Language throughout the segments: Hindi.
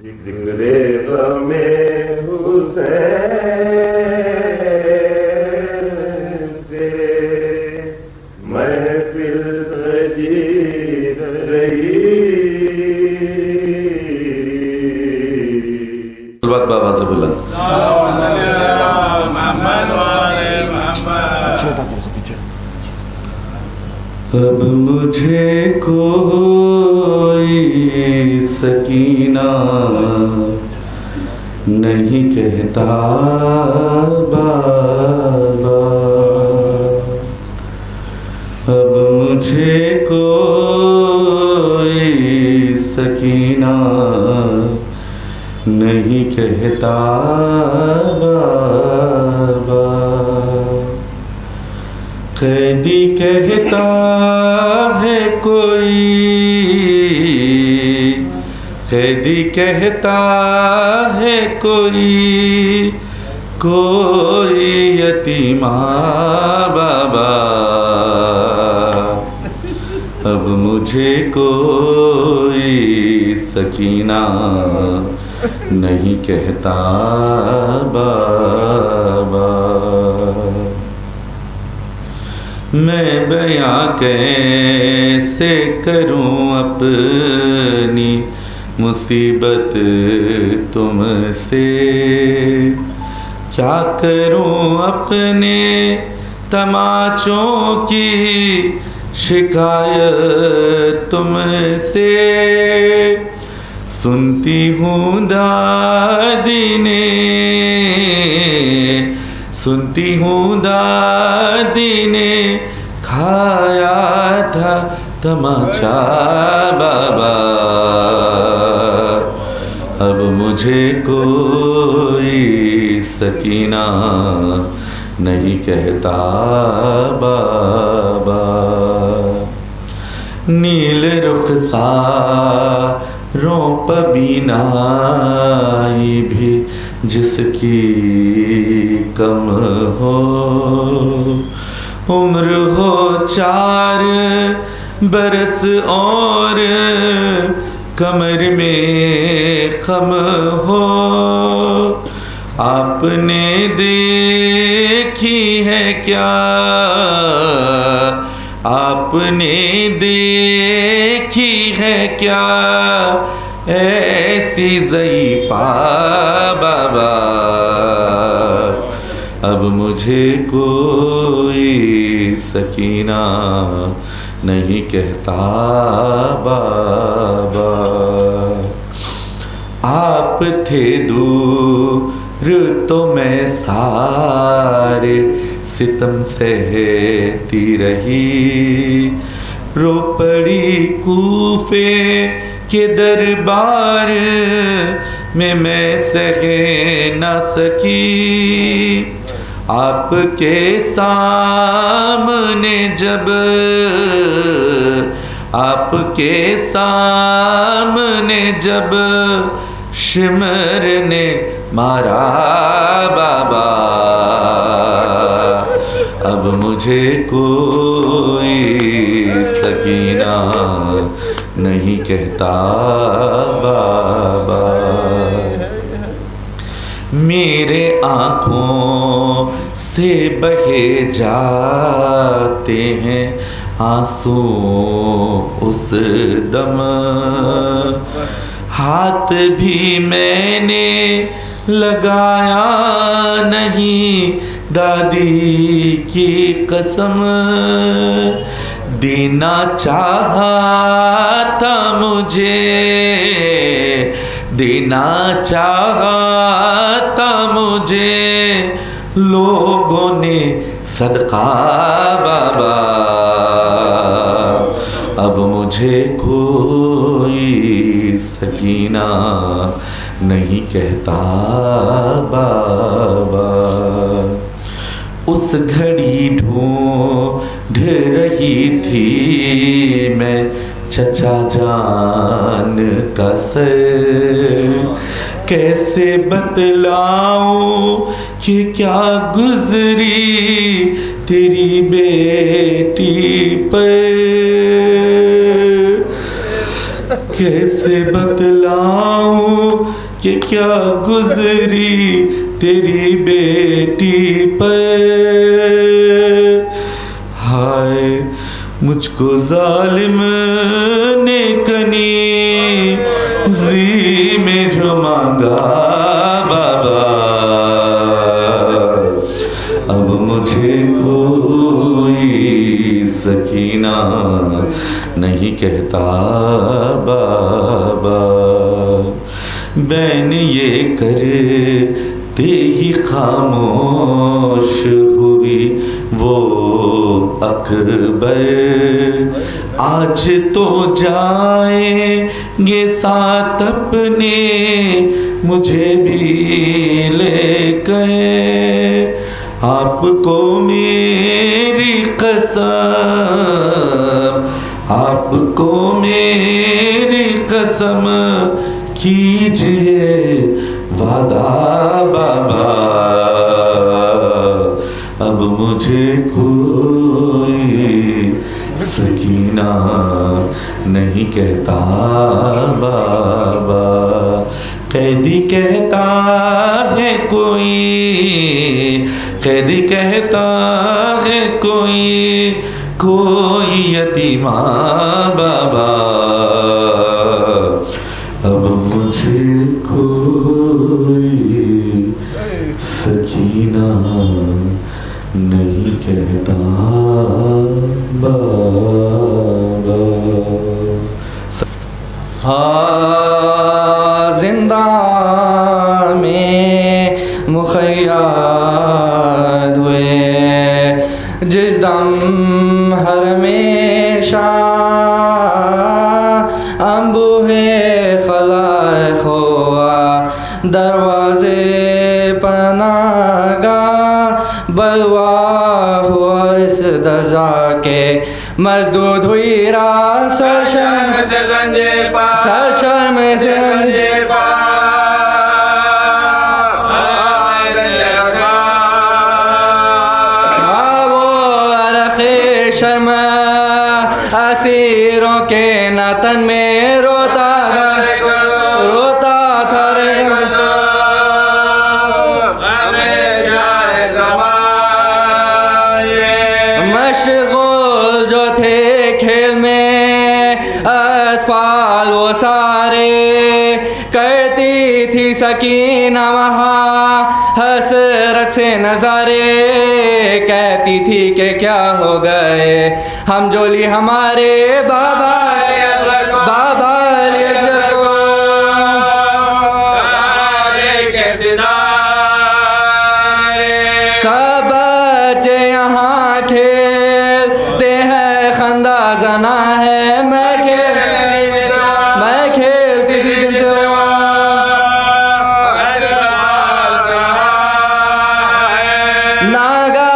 जिंगरे गमे हुसैन से महफिल सजी रही। बाबा से बुलंद अब मुझे कोई सकीना नहीं कहता बाबा, अब मुझे कोई सकीना नहीं कहता बाबा। कैदी कहता है कोई, कैदी कहता है कोई, कोई यतीमा बाबा, अब मुझे कोई सकीना नहीं कहता बाबा। मैं बयां कैसे करूं अपनी मुसीबत तुमसे, क्या करूं अपने तमाचों की शिकायत तुमसे। सुनती हूँ दादी ने, सुनती हूँ दादी ने खाया था तमाचा बाबा, अब मुझे कोई सकीना नहीं कहता बाबा। नील रुखसारों पर बीनाई भी जिसकी कम हो, उम्र हो 4 बरस और कमर में खम हो। आपने देखी है क्या, आपने देखी है क्या ऐसी ज़ईफ़ा बाबा, अब मुझे कोई सकीना नहीं कहता बाबा। आप थे दूर तो मैं सारे सितम सहती रही, रो पड़ी कूफे के दरबार में मैं सह न सकी। आपके सामने जब, आपके सामने जब शिमर ने मारा बाबा, अब मुझे कोई सकीना नहीं कहता बाबा। मेरे आँखों से बहे जाते हैं आंसू उस दम, हाथ भी मैंने लगाया नहीं दादी की कसम। देना चाहा था मुझे, देना चाहा था मुझे लोगों ने सदका बाबा, अब मुझे कोई सकीना नहीं कहता बाबा। उस घड़ी ढूंढ रही थी मैं चचा जान का सर, कैसे बतलाऊं कि क्या गुजरी तेरी बेटी पर। कैसे बतलाऊं कि क्या गुजरी तेरी बेटी पर। हाय मुझको जालिम ने कनी जी में जो मांगा बाबा, अब मुझे कोई सकीना नहीं कहता बाबा। बैन ये करते ही खामोश हुई वो अकबर, आज तो जाएंगे साथ अपने मुझे भी ले गए। आपको मेरी कसम, आपको मेरी कसम कीजिए वादा बाबा, अब मुझे कोई सकीना नहीं कहता बाबा। कैदी कहता है कोई, कैदी कहता है कोई, कोई यतीमा बाबा, अब मुझे कोई सकीना नहीं कहता बाबा। हाँ जिंदा में मुखय्याद हुए जिस दम हर हमेशा अम्बुहे खलाइक हुआ दरवाजे पनागा बलवा हुआ इस दर्जा के मजदूद हुई रात सरशर्म से गंजे पा, सरशर्म से गंजे पा वो अरखे शर्म असीरों के नतन में रोता रोता था रे मशगूल जो थे खेल में अतफाल वो सारे, करती थी सकीना वहाँ हसरत से नजारे, कहती थी कि क्या हो गए हम जोली हमारे बाबा बाबा सब बच्चे यहाँ खेलते हैं खंदा जना है, मैं खेलती थी जिनसे नागा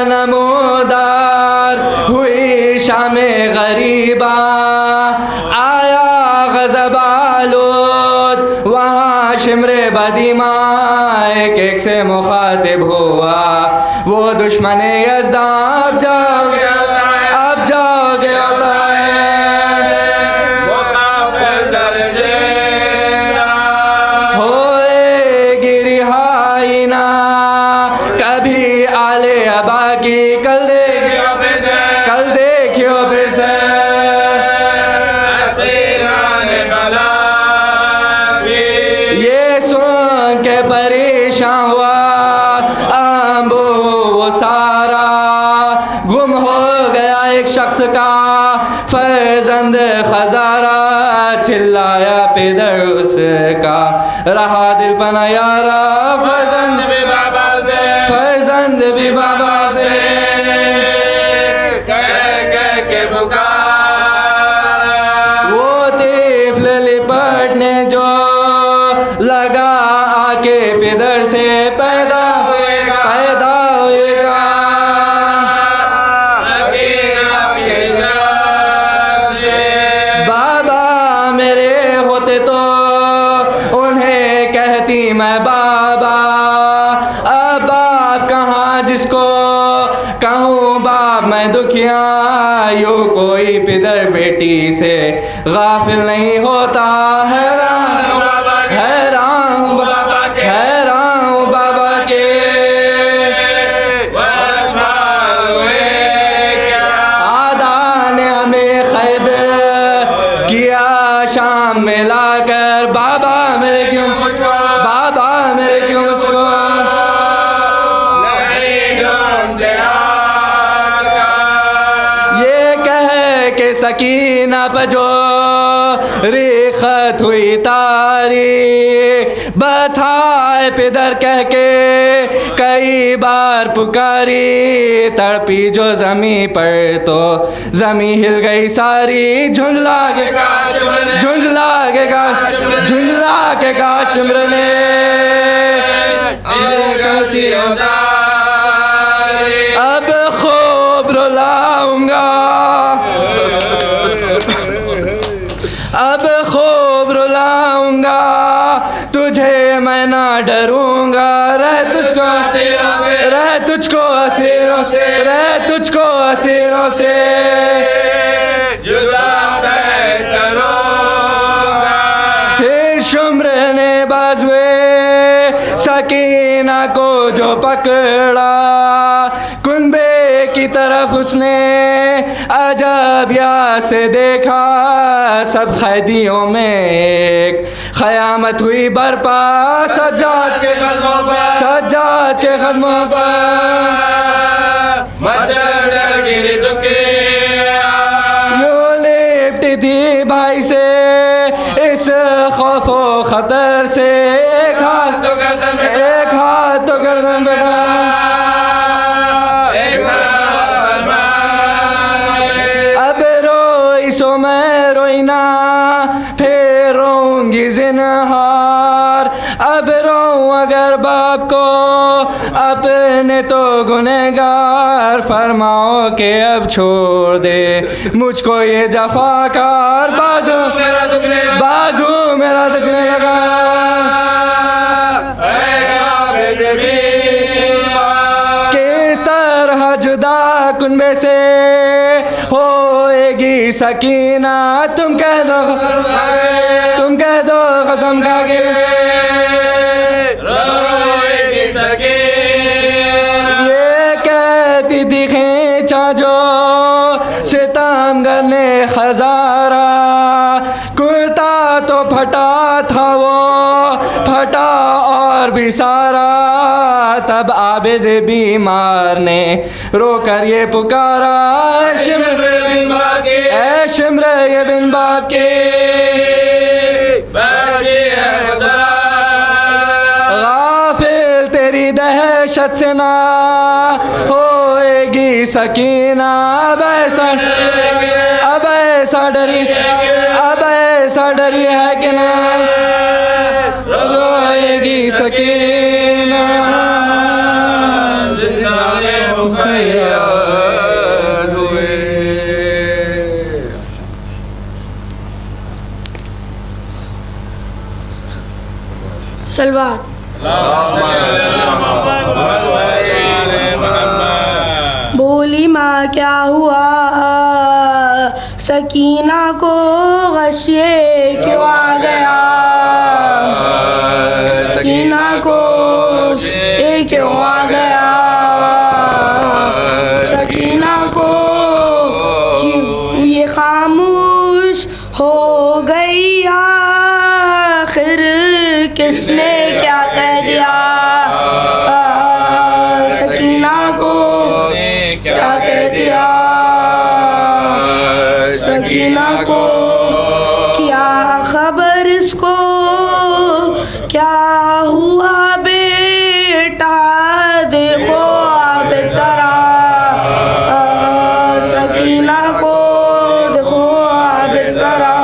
नमोदार हुई शामे गरीबा, आया गज़बालूद वहाँ शिमरे बदीमा, एक एक से मुखातिब हुआ वो दुश्मन यज़दा, अब जाओगे होता है होएगी रिहाई ना कभी आले अबा की, कल देखियो फिर से ये सुन के परेशान हुआ अम्बो वो सारा, गुम हो गया एक शख्स का फर्जंद खजारा, चिल्लाया पिदर उसका रहा दिल पना यारा, फर्जंद भी बाबा से कह के पुकारा, वो तिफल लिपटने जो लगा आके पिदर से पैदा होएगा बाबा मेरे होते तो उन्हें कहती मैं बाबा, अब बाप कहाँ जिसको कहूँ बाप मैं दुखिया भाइयों कोई पिदर बेटी से गाफिल नहीं होता। हैरान हैरान हैरान बाबा के आदान हमें कैद किया शाम में लाकर। बाबा मेरे क्यों मुझको ये कह के सकीना पर जो रेखत हुई तारी, बस हाय पिदर कह के कई बार पुकारी। तड़पी जो जमी पर तो जमी हिल गई सारी। झुंझला के काशिम्र ने अब खूब रुलाऊंगा, अब खूब रुलाऊंगा तुझे, मैं ना डरूंगा। रह तुझको असीरों से फिर शुम्र ने बाजुए सकीना को जो पकड़ा, कुंबे की तरफ उसने अजबिया से देखा। सब कैदियों में एक क़यामत हुई बरपा, सज्जाद के कदमों पर यूं लिपटी थी भाई से इस खौफो खतर से। एक हाथ तो गर्दन बेटा, अब रोई सो मैं रोई ना, फिर रोऊंगी जिन्हार। अब रोऊं अगर बाप को अपने तो गुनहगार। फरमाओ के अब छोड़ दे मुझको ये जफाकार। बाजू मेरा दुखने लगा, किस तरह जुदा कुनबे से होएगी सकीना। तुम कह दो कसम खा के ये कहती थी खींचा जो सितमगर ने खजारा। कुर्ता तो फटा था वो, फटा और भी सारा। तब आबिद बीमार ने रोकर ये पुकारा, ऐ शिम्र ये बिन बाप के गाफिल तेरी दहशत से ना होएगी सकीना। अब ऐसा डरी है कि ना होएगी सकीना। सलवात। बोली माँ क्या हुआ सकीना को गशिए क्यों आ गया। सकीना को ये क्यों आ गया। सकीना को ये खामोश हो गई आखिर किसने क्या कह दिया। सकीना को क्या कह दिया। सकीना को क्या खबर इसको क्या हुआ बेटा देखो आप जरा। सकीना को देखो आप जरा।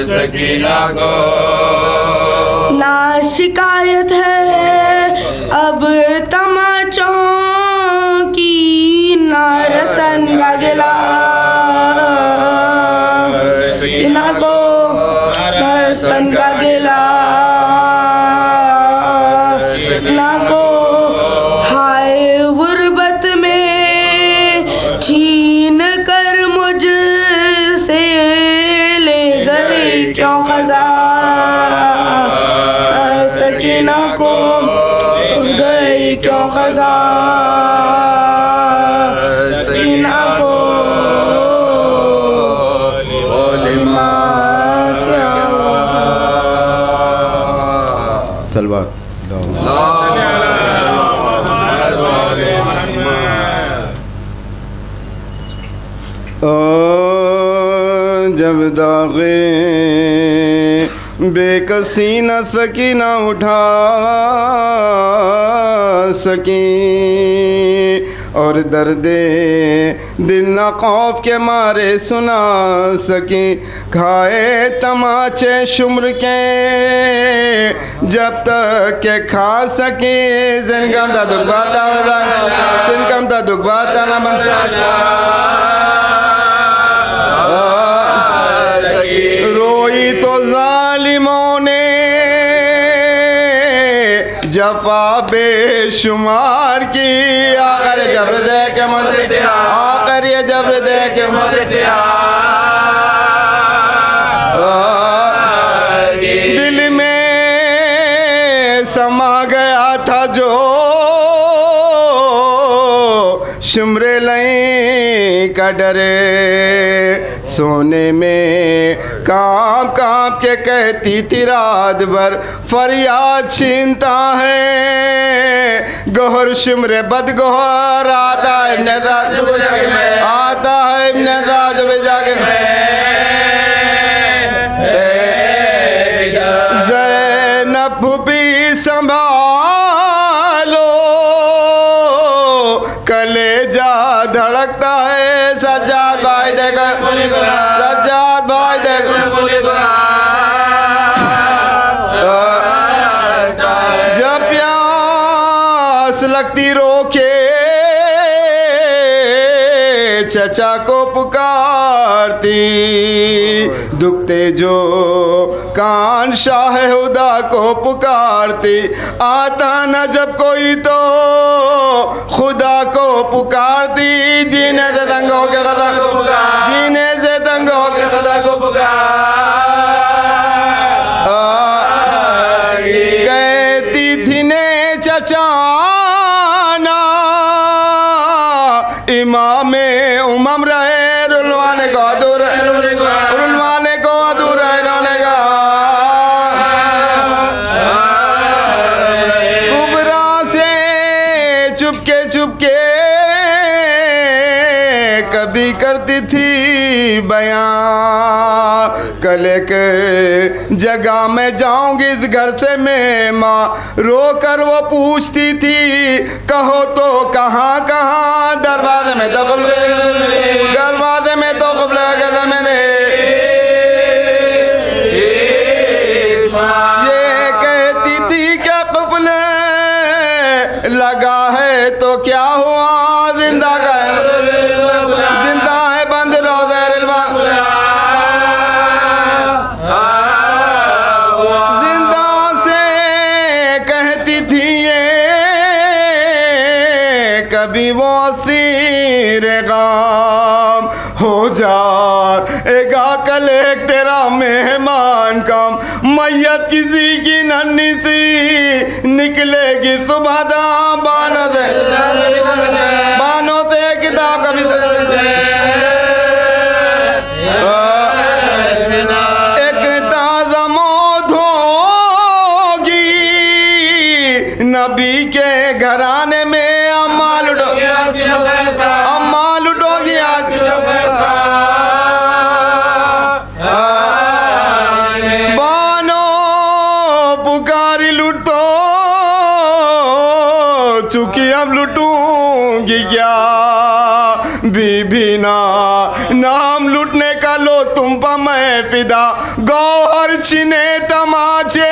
सकीना को ना शिकायत है अब तमाचों की ना रसन का गिला। सकीना को रसन का गिला। सकीना को हाय गुर्बत में सलवा जब दागे बेकसी न सकी न उठा सकी और दर्दे दिल न खौफ के मारे सुना सकी खाए तमाचे शुम्र के जब तक के खा सके जिनकम ता दुख बाता जिनकम ता दुख बाता ना रोई तो जालिमों ने जफा बेशुमार की आकर जबर दे के आकर ये जबर दे के दिल में समा गया था जो शुम्रे लई का डरे सोने में कांप कांप के कहती थी रात भर फरियाद छीनता है गौहर शुम्रे बदगौहर आता है इब्ने ज़ाद जब जाके ज़ैनब भी संभालो कलेजा धड़कता है सज्जाद भाई देखो सज्जाद भाई देखो जब प्यास लगती रोके चचा को पुकारती दुखते जो कान शाह हुदा को पुकारती आता न जब कोई तो खुदा को पुकारती जीने से दंग हो के खुदा जीने से दंग हो के खुदा को कहती थी ने चचाना इमाम उमम रहे रुलवाने को अधूर रुलवाने को अधूर रोने का कुबरा से चुपके चुपके कभी करती थी बयां कल के जगह में जाऊंगी इस घर से मैं माँ रो कर वो पूछती थी कहो तो कहाँ कहाँ दरवाजे में तो दरवाजे में तो मैंने ये कहती थी क्या कबल लगा है तो क्या हुआ जिंदा का जिंदा है बंद रोज़े जिंदा से कहती थी ये कभी वो सीर गाम हो जाएगा कल एक तेरा मेहमान काम मैयत किसी की नन्ही सी निकलेगी सुबह दा बानों से किताब कभी एक ताज़ा मौत होगी नबी के घराने में अम्मा लुटोगी बानो पुकारी लुटो चुकी अब लुटूंगी क्या बीबी ना नाम लुटने का लो तुम पर मैं फिदा गौहर छिने तमाचे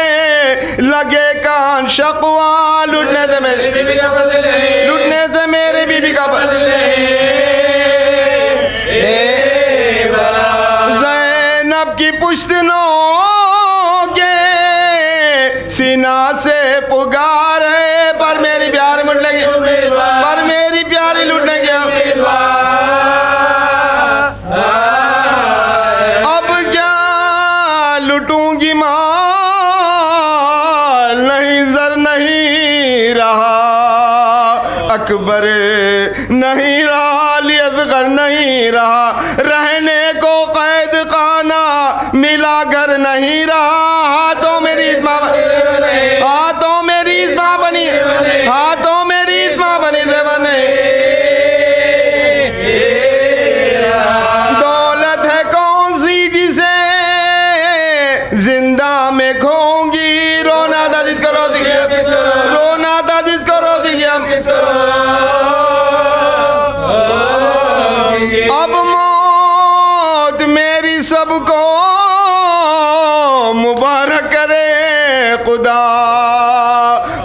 लगे कान शक्वा लुटने से मेरी बीबी का ज़ैनब की पुश्तनों के सीना से पुकार है पर मेरी प्यारी मुट लगी पर मेरी प्यारी लुटने की अब क्या लुटूंगी माल नहीं जर नहीं रहा अकबर नहीं रहा असगर नहीं रहा रहने को कैद खाना मिला घर नहीं रहा हाथों मेरी हाथ हाथों में रीतमा बनी से बने। दौलत है कौन सी जिसे जिंदा में खोऊंगी, रोना था जिसको रोजी, रोना था जिसको रोजी अब मौत मेरी सबको मुबारक करे खुदा,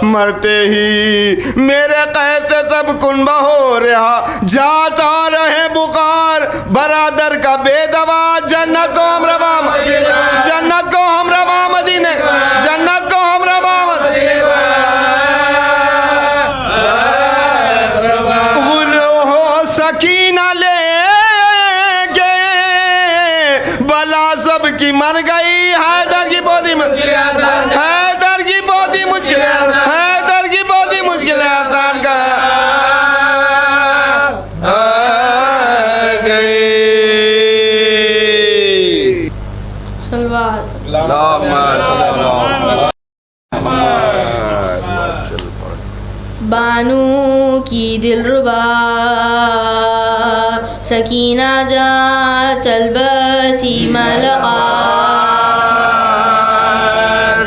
मरते ही मेरे कैद से सब कुनबा हो रहा, जाता रहे बुखार बरादर का बेदवा, जन्नत को हम रवा, जन्नत को हम रवा मदीने, जन्नत को हम रवा मदीने, गुल हो सकीना ले के बला सबकी मर गई, हैदर की बहुत ही मुश्किल, हैदर की बहुत ही मुश्किल, हैदर की बहुत ही मुश्किल आसान का सलवार। बानू की दिलरुबा सकीना जा चल बसी मलका,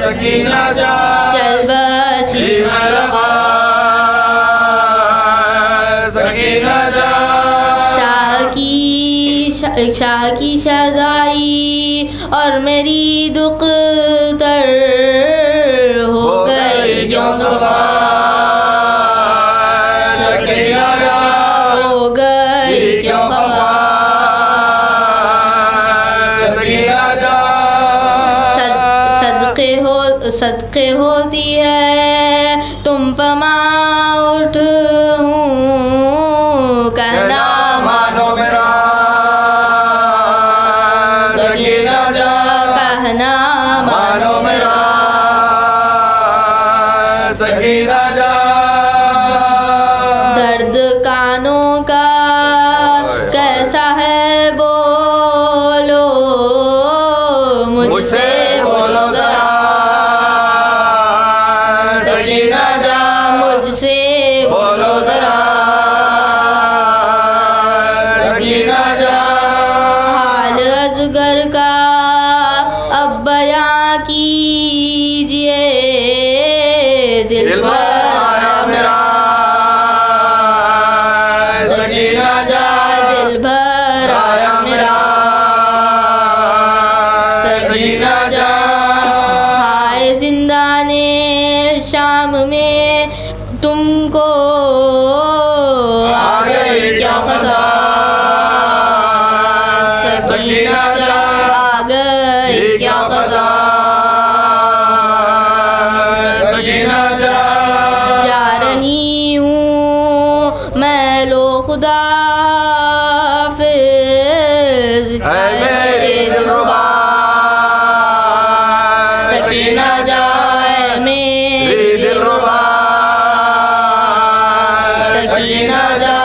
सकीना जा चल बसी मलका, सकीना जा शाह की शहदाई और मेरी दुख तर हो गई क्यों दफा, हो गई क्यों खफा, सदके होती है तुम पमा उठ हूँ, कहना मानो मेरा, सकीना जा कहना मानो मेरा, सकीना जा दर्द कानों का कैसा है बोलो मुझसे बोलो जरा, सकीना जा मुझसे बोलो जरा, सकीना जा हाल अजगर का अब बयां कीजिए, दिल भर आया मेरा, सकीना जा दिल भर आया मेरा, सकीना जा हाय जिंदाने शाम में तुमको आ गई क्या खता, सकीना जा आ गई क्या खता, सकीना जा जा रही हूँ मैं लो खुदा हाफिज मेरे दिलरुबा, सकीना जा मेरे दिलरुबा, सकीना जा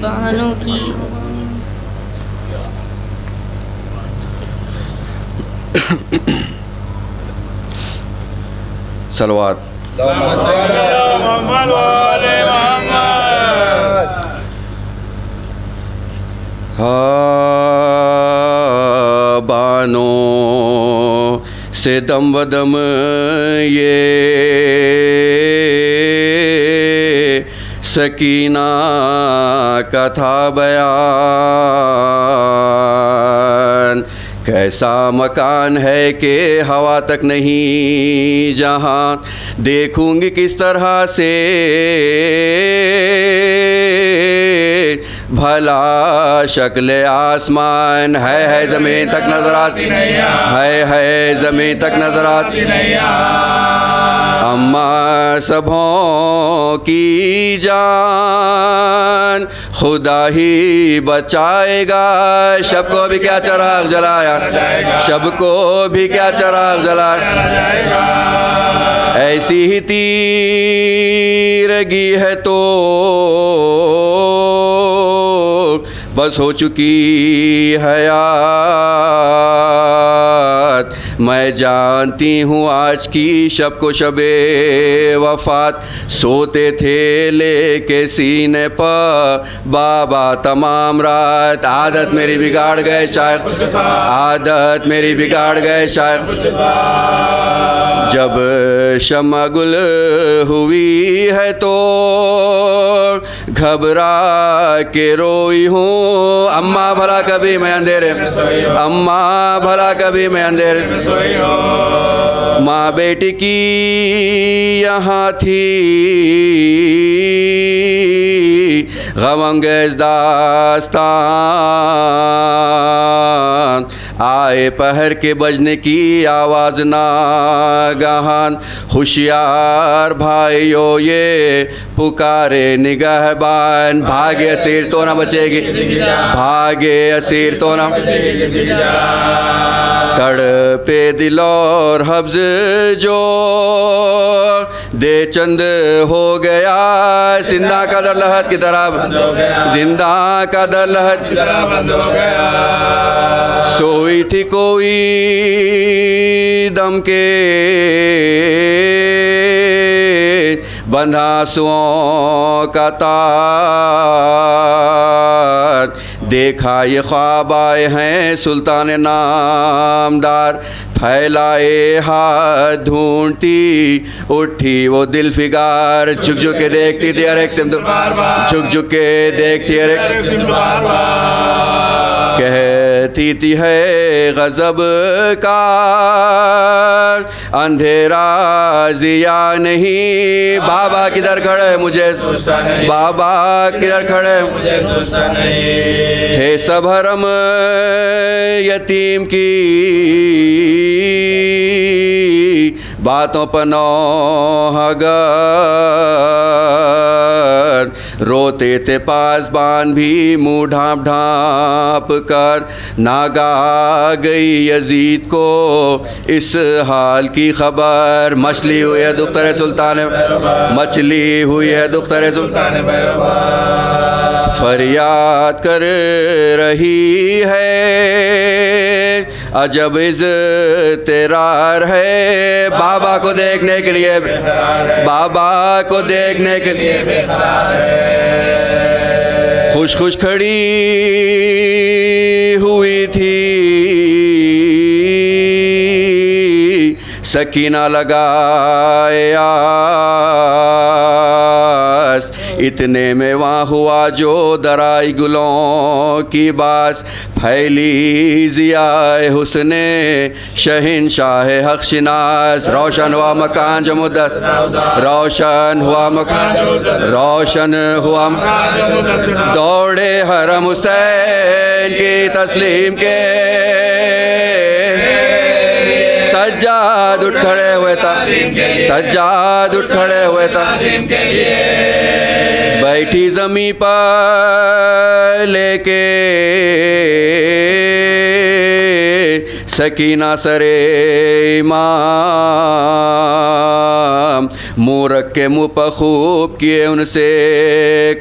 बानों की सलवात। बानों से दम बदम ये सकीना का था बयान, कैसा मकान है कि हवा तक नहीं जहाँ, देखूंगी किस तरह से भला शक्ल आसमान, है ज़मीन तक नजर आती, है ज़मीन तक नजर आती, अम्मा सबों की जान खुदा ही बचाएगा, शब को भी क्या चराग जलाया, शब को भी क्या चराग जलाया, ऐसी ही तीरगी है तो बस हो चुकी हयात, मैं जानती हूँ आज की शब को शबे वफात, सोते थे लेके सीने पर बाबा तमाम रात। आदत मेरी बिगाड़ गए शायद, आदत मेरी बिगाड़ गए शायद। जब शम्मा गुल हुई है तो घबरा के रोई हूँ। अम्मा भला कभी मैं अंधेरे, अम्मा भला कभी मैं अंधेरे। माँ बेटी की यहाँ थी गमंगेज दास्तान, आए पहर के बजने की आवाज़ नागहान। होशियार भाइयों ये पुकारे निगहबान, भागे असीर तो ना बचेगी, भागे असीर तो ना। तड़पे दिल और हब्ज जो दे चंद हो गया, जिंदा का दर लहद की तरह, जिंदा का दर लहद की तरह बंद हो गया। सोई थी कोई दम के बंधा आंसुओं का तार, देखा ये ख्वाब आए हैं सुल्तान नामदार। फैलाए हाथ ढूंढती उठी वो दिल फिगार, झुक झुक के देखती थी हर एक सिमत, झुक झुक के देखती हर एक। कहती थी है गजब का अंधेरा जिया नहीं, बाबा किधर खड़े मुझे, बाबा किधर खड़े मुझे थे। सब हरम यतीम की बातों पर नौहगर, रोते थे पासबान भी मुँह ढाँप ढाँप कर। नागा गई यजीद को इस हाल की खबर, मछली हुई है दुख्तर सुल्तान, मछली हुई है दुख्तर सुल्तान। फरियाद कर रही है अजब इज़्तिरार है, बाबा को देखने के लिए, बाबा को देखने के लिए खुश खुश खड़ी हुई थी सकीना लगाए आस। इतने में वहाँ हुआ जो दराई गुलों की बास, फैली ज़ियाए हुस्ने शहंशाह हक़ शिनास। रोशन हुआ मकान जो मुद्दत, रोशन हुआ मकान, रोशन हुआ मकान। दौड़े हरम हुसैन की तस्लीम के सज्जाद उठ खड़े हुए था, सज्जाद उठ खड़े हुए था। बैठी ज़मीं पर लेके सकीना सरे इमाम, मुँह रख के मुँह पर खूब किए उनसे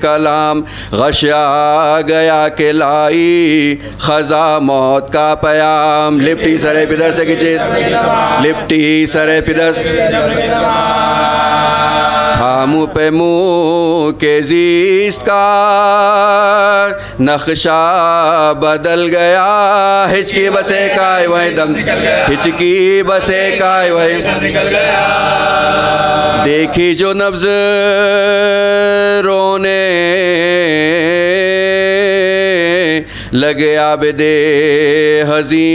कलाम। गश आ गया के लाई ख़ज़ा मौत का पयाम, लिपटी सरे पिदर से खींचे, लिपटी सरे पिदर था मुँह पे मुँह के ज़ीस्त का नक्शा बदल गया। हिचकी बसे काय वहीं दम, हिचकी बसे काय वहीं देखी जो नब्ज़ रोने लगे आबिदे हज़ीन।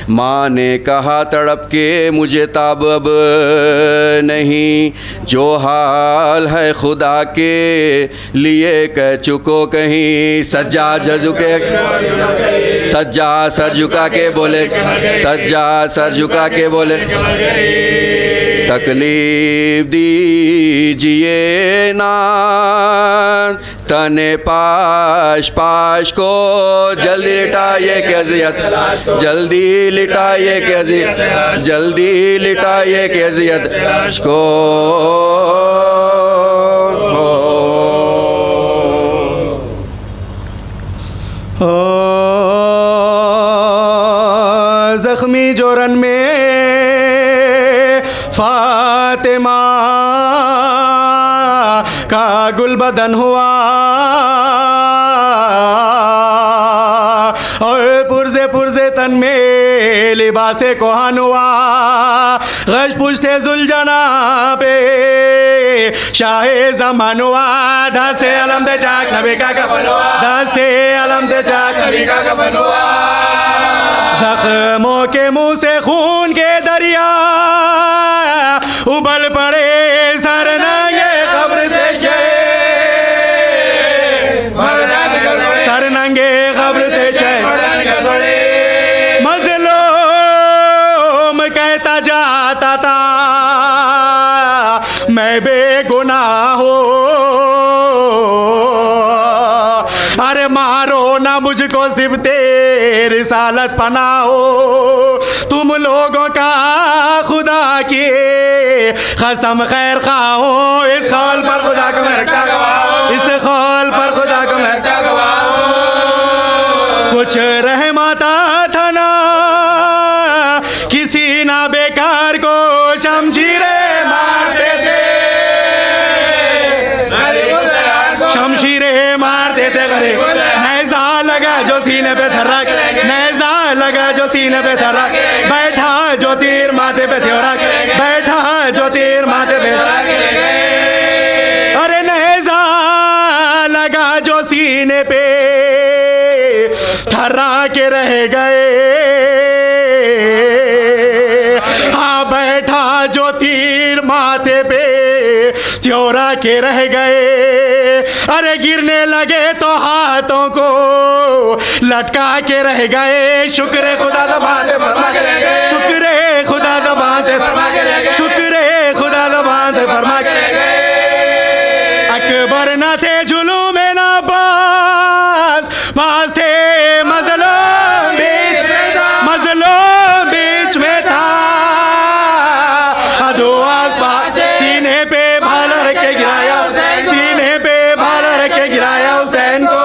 माँ ने कहा तड़प के मुझे ताब अब नहीं, जो हाल है खुदा के लिए कह चुको कहीं। सज्जा झुके, सज्जा सर झुका के बोले, सज्जा सर झुका के बोले, तकलीफ दीजिए ना तने पाश पाश को, जल्दी लिटाइए के अज़ियत, जल्दी लिटाइए के अज़ियत, जल्दी लिटाइए के अज़ियत को। फातिमा का गुलबदन हुआ और पुरजे पुरजे तन में लिबासे कोहन हुआ। गश पुश्ते जुलजना पे शाहे ज़मान हुआ। दसे अलम दे चाक नबी का कफन हुआ। दसे अलम दे चाक नबी का कफन हुआ। जख्मों के मुंह से खून के दरिया उबल पड़े। सर नंगे कब्र से सर नंगे कब्र से मज़लूम कहता जाता था मैं बेगुनाह हूँ। अरे मारो ना मुझको सिबते रिसालत पनाहो। तुम लोगों का खुदा की कसम खैर खाओ। इस कौल पर खुदा को मैं रखता गवाह। इस कौल पर खुदा को मैं रखता गवाह। कुछ रहमता था ना किसी ना बेकार को शमशीरें मारते थे। शमशीरें मारते थे गरीब। नेज़ा लगा जो सीने पे थर्रा। नेज़ा लगा जो सीने पे थर्रा। बैठा जो तीर माथे पे थ्योरा। बैठा जो तीर माथे पे। अरे नेज़ा लगा जो सीने पे थर्रा के रह गए। हाँ बैठा जो तीर माथे पे त्योरा के रह गए। अरे गिरने लगे तो हाथों को लटका के रह गए। शुक्र खुदा दबाते फरमा के रह गए। शुक्र खुदा दबाते फरमा के रह गए। शुक्र खुदा दबाते फरमा के रह गए। अकबर न थे जुलूम में ना पास थे मजलूम बीच में था। सीने पे भाला रख के गिराया। सीने पे भाला रख के गिराया हुसैन को।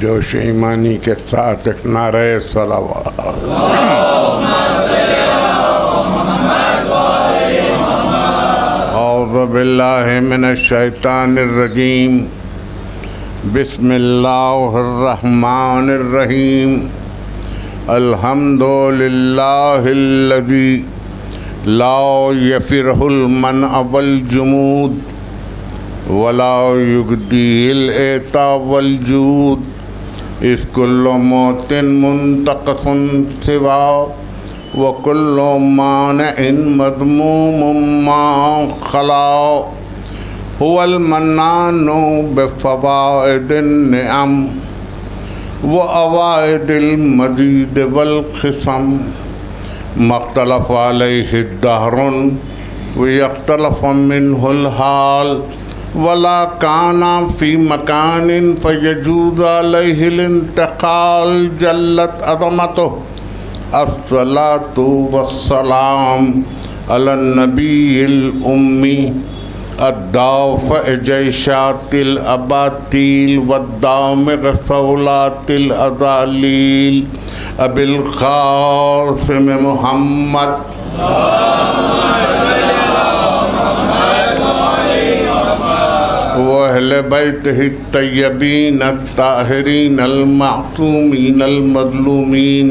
जोश ईमानी के साथ एक नारे सलावत। औज़ु बिल्लाहि मिनश शैतानिर रजीम। बिस्मिल्लाहिर रहमानिर रहीम। अल्हम्दुलिल्लाहिल्लज़ी ला यफ़िरहुल मनअ वल जुमूद वला युगदील एता वल जूद। इस कुल्लु मौतिन मुंतक़िसन सिवा व कुल्लु मानिइन मज़मूमुम मा खला। हुवल मन्नानु बिफ़वाइदिन निअम व अवाइदिल मजीद वल ख़िसम। मख्तलफ़ अलैहि दहरुन व यख्तलफ़ मिन्हुल हाल वला काना फ़ी मकानिन फ़यजूज़ अलैहिल इंतिक़ाल जल्लत अज़मतुहु। अस्सलातु वस्सलाम अलन नबील उम्मी अद्दाफ़ जैशातिल अबातील वद्दामिग़ सौलातिल अज़ालील अबिल क़ासिम मुहम्मद वअहले बैतिही तय्यबीन अत्ताहिरीन अल-मासूमीन अल-मज़लूमीन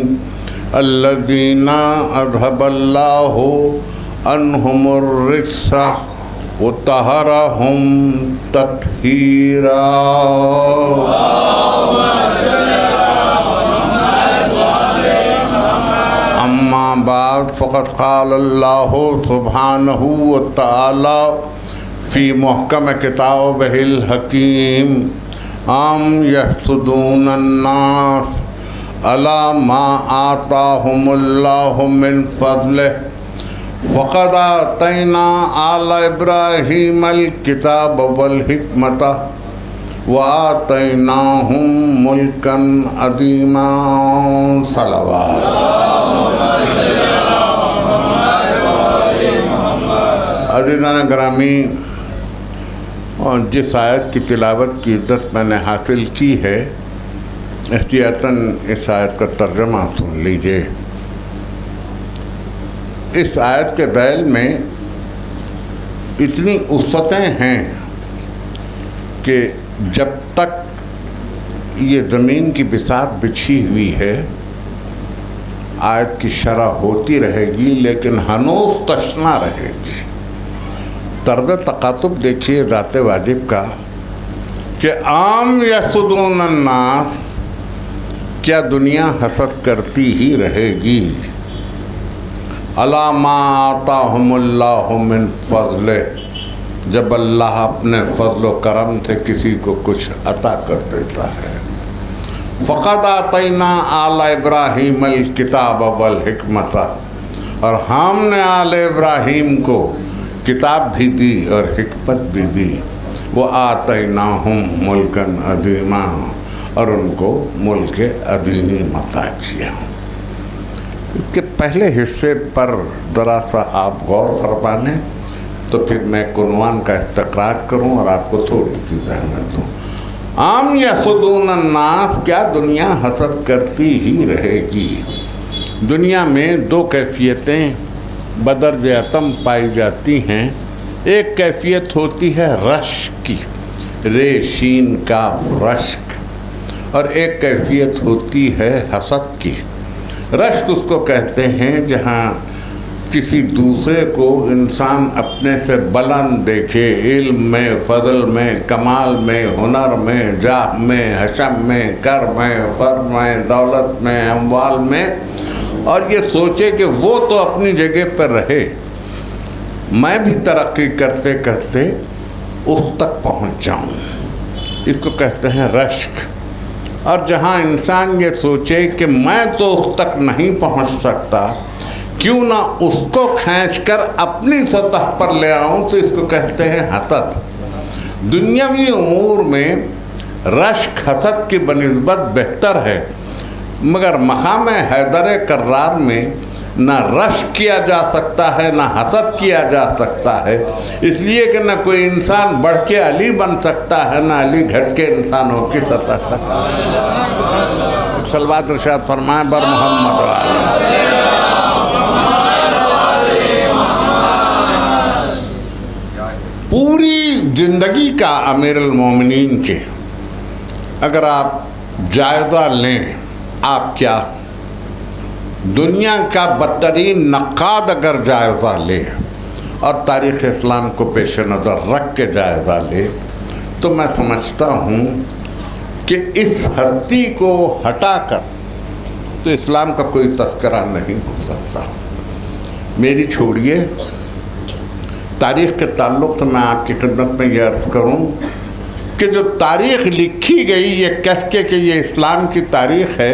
अल्लज़ीना अज़हबल्लाहु अन्हुमुर रिज्सा व तहरहुम तत्हीरा। अम्मा बाद फ़क़द क़ाल अल्लाहु सुब्हानहु व तआला फ़ी मुहकम किताबिहिल हकीम। आम यहसुदून अन्नास अला मा आताहुमुल्लाहु मिन फ़ज़लिहि फ़क़द आतैना आला इब्राहीमल किताब वल हिकमत व आतैनाहुम मुल्कन अज़ीमा। सलावत। अज़ीज़ान ग्रामी, और जिस आयत की तिलावत की इज़्ज़त मैंने हासिल की है एहतियातन इस आयत का तर्जमा सुन लीजिए। इस आयत के दैल में इतनी वुसअतें हैं कि जब तक ये ज़मीन की बिसात बिछी हुई है आयत की शरह होती रहेगी, लेकिन हनूस तशना रहेगी। तर्द तकातुब देखिए ज़ाते वाजिब का कि आम यसुदून अन्नास, क्या दुनिया हसद करती ही रहेगी। अला मा आताहुमुल्लाहु मिन फज़ले, जब अल्लाह अपने फजल करम से किसी को कुछ अता कर देता है। फ़क़द आतैना आला इब्राहीम अल किताब वल हिकमत, और हमने आले इब्राहीम को किताब भी दी और हिकमत भी दी। वो आतैनाहुम मुल्कन अज़ीमा, और उनको मुल्क अज़ीम अता किया। इसके पहले हिस्से पर ज़रा सा आप गौर फरमाने तो फिर मैं कुनवान का इस्तक़रार करूं और आपको थोड़ी सी रहमत दूँ। आम यसुदून अन्नास, क्या दुनिया हसद करती ही रहेगी। दुनिया में दो कैफियतें बदर्ज अतम पाई जाती हैं। एक कैफियत होती है रश्क की, रेशीन का रश्क, और एक कैफियत होती है हसद की। रश्क उसको कहते हैं जहाँ किसी दूसरे को इंसान अपने से बुलंद देखे, इल्म में, फजल में, कमाल में, हुनर में, जाह में, हशम में, कर में, फर में, दौलत में, अमवाल में, और ये सोचे कि वो तो अपनी जगह पर रहे, मैं भी तरक्की करते करते उस तक पहुंच जाऊं। इसको कहते हैं रश्क। और जहां इंसान ये सोचे कि मैं तो उस तक नहीं पहुंच सकता, क्यों ना उसको खींचकर अपनी सतह पर ले आऊं, तो इसको कहते हैं हसद। दुनियावी उमूर में रश्क हसद की बनिस्बत बेहतर है, मगर मकाम हैदर कर्रार में ना रश्क किया जा सकता है ना हसद किया जा सकता है, इसलिए कि ना कोई इंसान बढ़ के अली बन सकता है ना अली घट के इंसानों की सतह तक। सलवात इरशाद फरमाए बर मोहम्मद। पूरी जिंदगी का अमीरुल मोमिनीन के अगर आप जायज़ा लें, आप क्या दुनिया का बदतरीन नक़ाद अगर जायज़ा ले और तारीख़ इस्लाम को पेश नज़र रख के जायज़ा ले, तो मैं समझता हूँ कि इस हस्ती को हटाकर तो इस्लाम का कोई तस्करा नहीं हो सकता। मेरी छोड़िए, तारीख़ के ताल्लुक़ से मैं आपकी खिदमत में यह अर्ज़ करूँ कि जो तारीख़ लिखी गई ये कह के कि ये इस्लाम की तारीख़ है,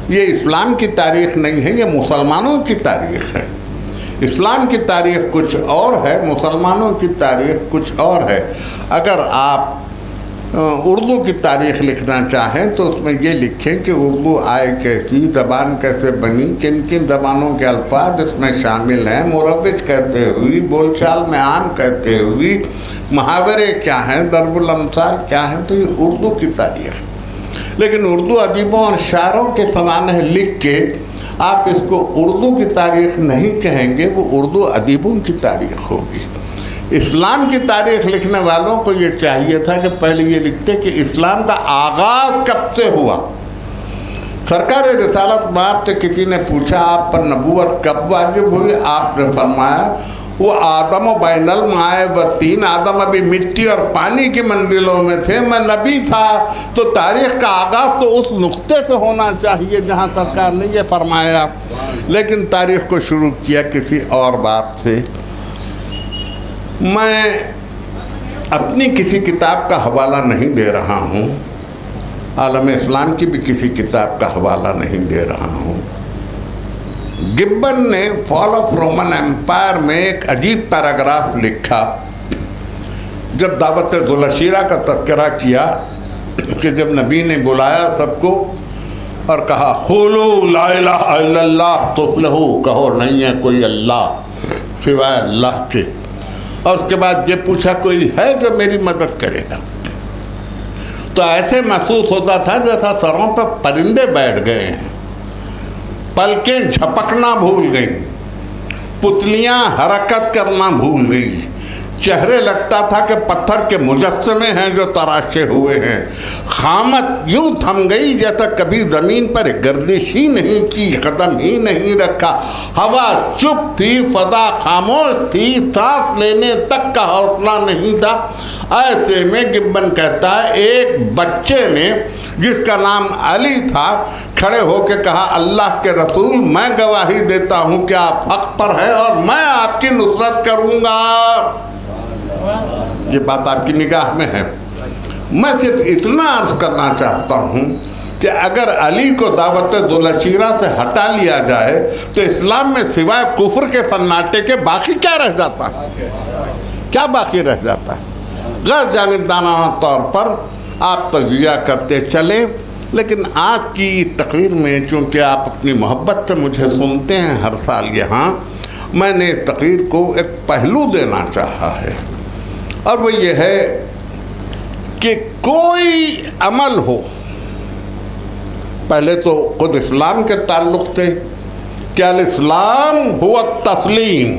ये इस्लाम की तारीख़ नहीं है, ये मुसलमानों की तारीख़ है। इस्लाम की तारीख़ कुछ और है, मुसलमानों की तारीख़ कुछ और है। अगर आप उर्दू की तारीख़ लिखना चाहें तो उसमें ये लिखें कि उर्दू आए कैसी, ज़बान कैसे बनी, किन किन ज़बानों के अल्फाज इसमें शामिल हैं, मुरव्विज कहते हुई, बोलचाल में आम कहते हुई, मुहावरे क्या हैं, दरबुल अमसाल क्या हैं, तो ये उर्दू की तारीख़। लेकिन उर्दू अदीबों और शायरों के ज़माने लिख के आप इसको उर्दू की तारीख़ नहीं कहेंगे, वो उर्दू अदीबों की तारीख़ होगी। इस्लाम की तारीख़ लिखने वालों को ये चाहिए था कि पहले ये लिखते कि इस्लाम का आगाज़ कब से हुआ। सरकार रिसालत माप से किसी ने पूछा आप पर नबूवत कब वाजिब हुई, आपने फरमाया वो आदम बैनल माए व तीन, आदम अभी मिट्टी और पानी की मंजिलों में थे, मैं नबी था। तो तारीख़ का आगाज़ तो उस नुक्ते से होना चाहिए जहाँ सरकार ने ये फरमाया, लेकिन तारीख़ को शुरू किया किसी और बात से। मैं अपनी किसी किताब का हवाला नहीं दे रहा हूँ, आलम इस्लाम की भी किसी किताब का हवाला नहीं दे रहा हूँ। गिब्बन ने फॉल ऑफ रोमन एम्पायर में एक अजीब पैराग्राफ लिखा, जब दावत गुलशीरा का तज़किरा किया कि जब नबी ने बुलाया सबको और कहा खुलू ला इलाहा इल्लल्लाह तुफ्लिहू, कहो नहीं है कोई अल्लाह सिवाय अल्लाह के, और उसके बाद ये पूछा कोई है जो मेरी मदद करेगा। तो ऐसे महसूस होता था जैसा सरों पर परिंदे बैठ गए हैं, पलकें झपकना भूल गई, पुतलियां हरकत करना भूल गई, चेहरे लगता था कि पत्थर के मुजस्समे हैं जो तराशे हुए हैं। खामत यूं थम गई जैसा कभी जमीन पर गर्दिश ही नहीं की, कदम ही नहीं रखा। हवा चुप थी, फजा खामोश थी, सांस लेने तक का हौसला नहीं था। ऐसे में गिब्बन कहता है एक बच्चे ने जिसका नाम अली था खड़े होकर कहा, अल्लाह के रसूल मैं गवाही देता हूं कि आप हक पर हैं और मैं आपकी नुसरत करूंगा। ये बात आपकी निगाह में है। मैं सिर्फ इतना अर्ज करना चाहता हूं कि अगर अली को दावत दुलशीरा से हटा लिया जाए तो इस्लाम में सिवाय कुफ्र के सन्नाटे के बाकी क्या रह जाता है? क्या बाकी रह जाता है? गैर जानिबदाराना तौर पर आप तजिया करते चले, लेकिन आज की तकरीर में चूँकि आप अपनी मोहब्बत से मुझे सुनते हैं हर साल यहाँ, मैंने तकरीर को एक पहलू देना चाहा है और वो ये है कि कोई अमल हो, पहले तो खुद इस्लाम के ताल्लुक से कि अल इस्लाम हुवा तस्लीम,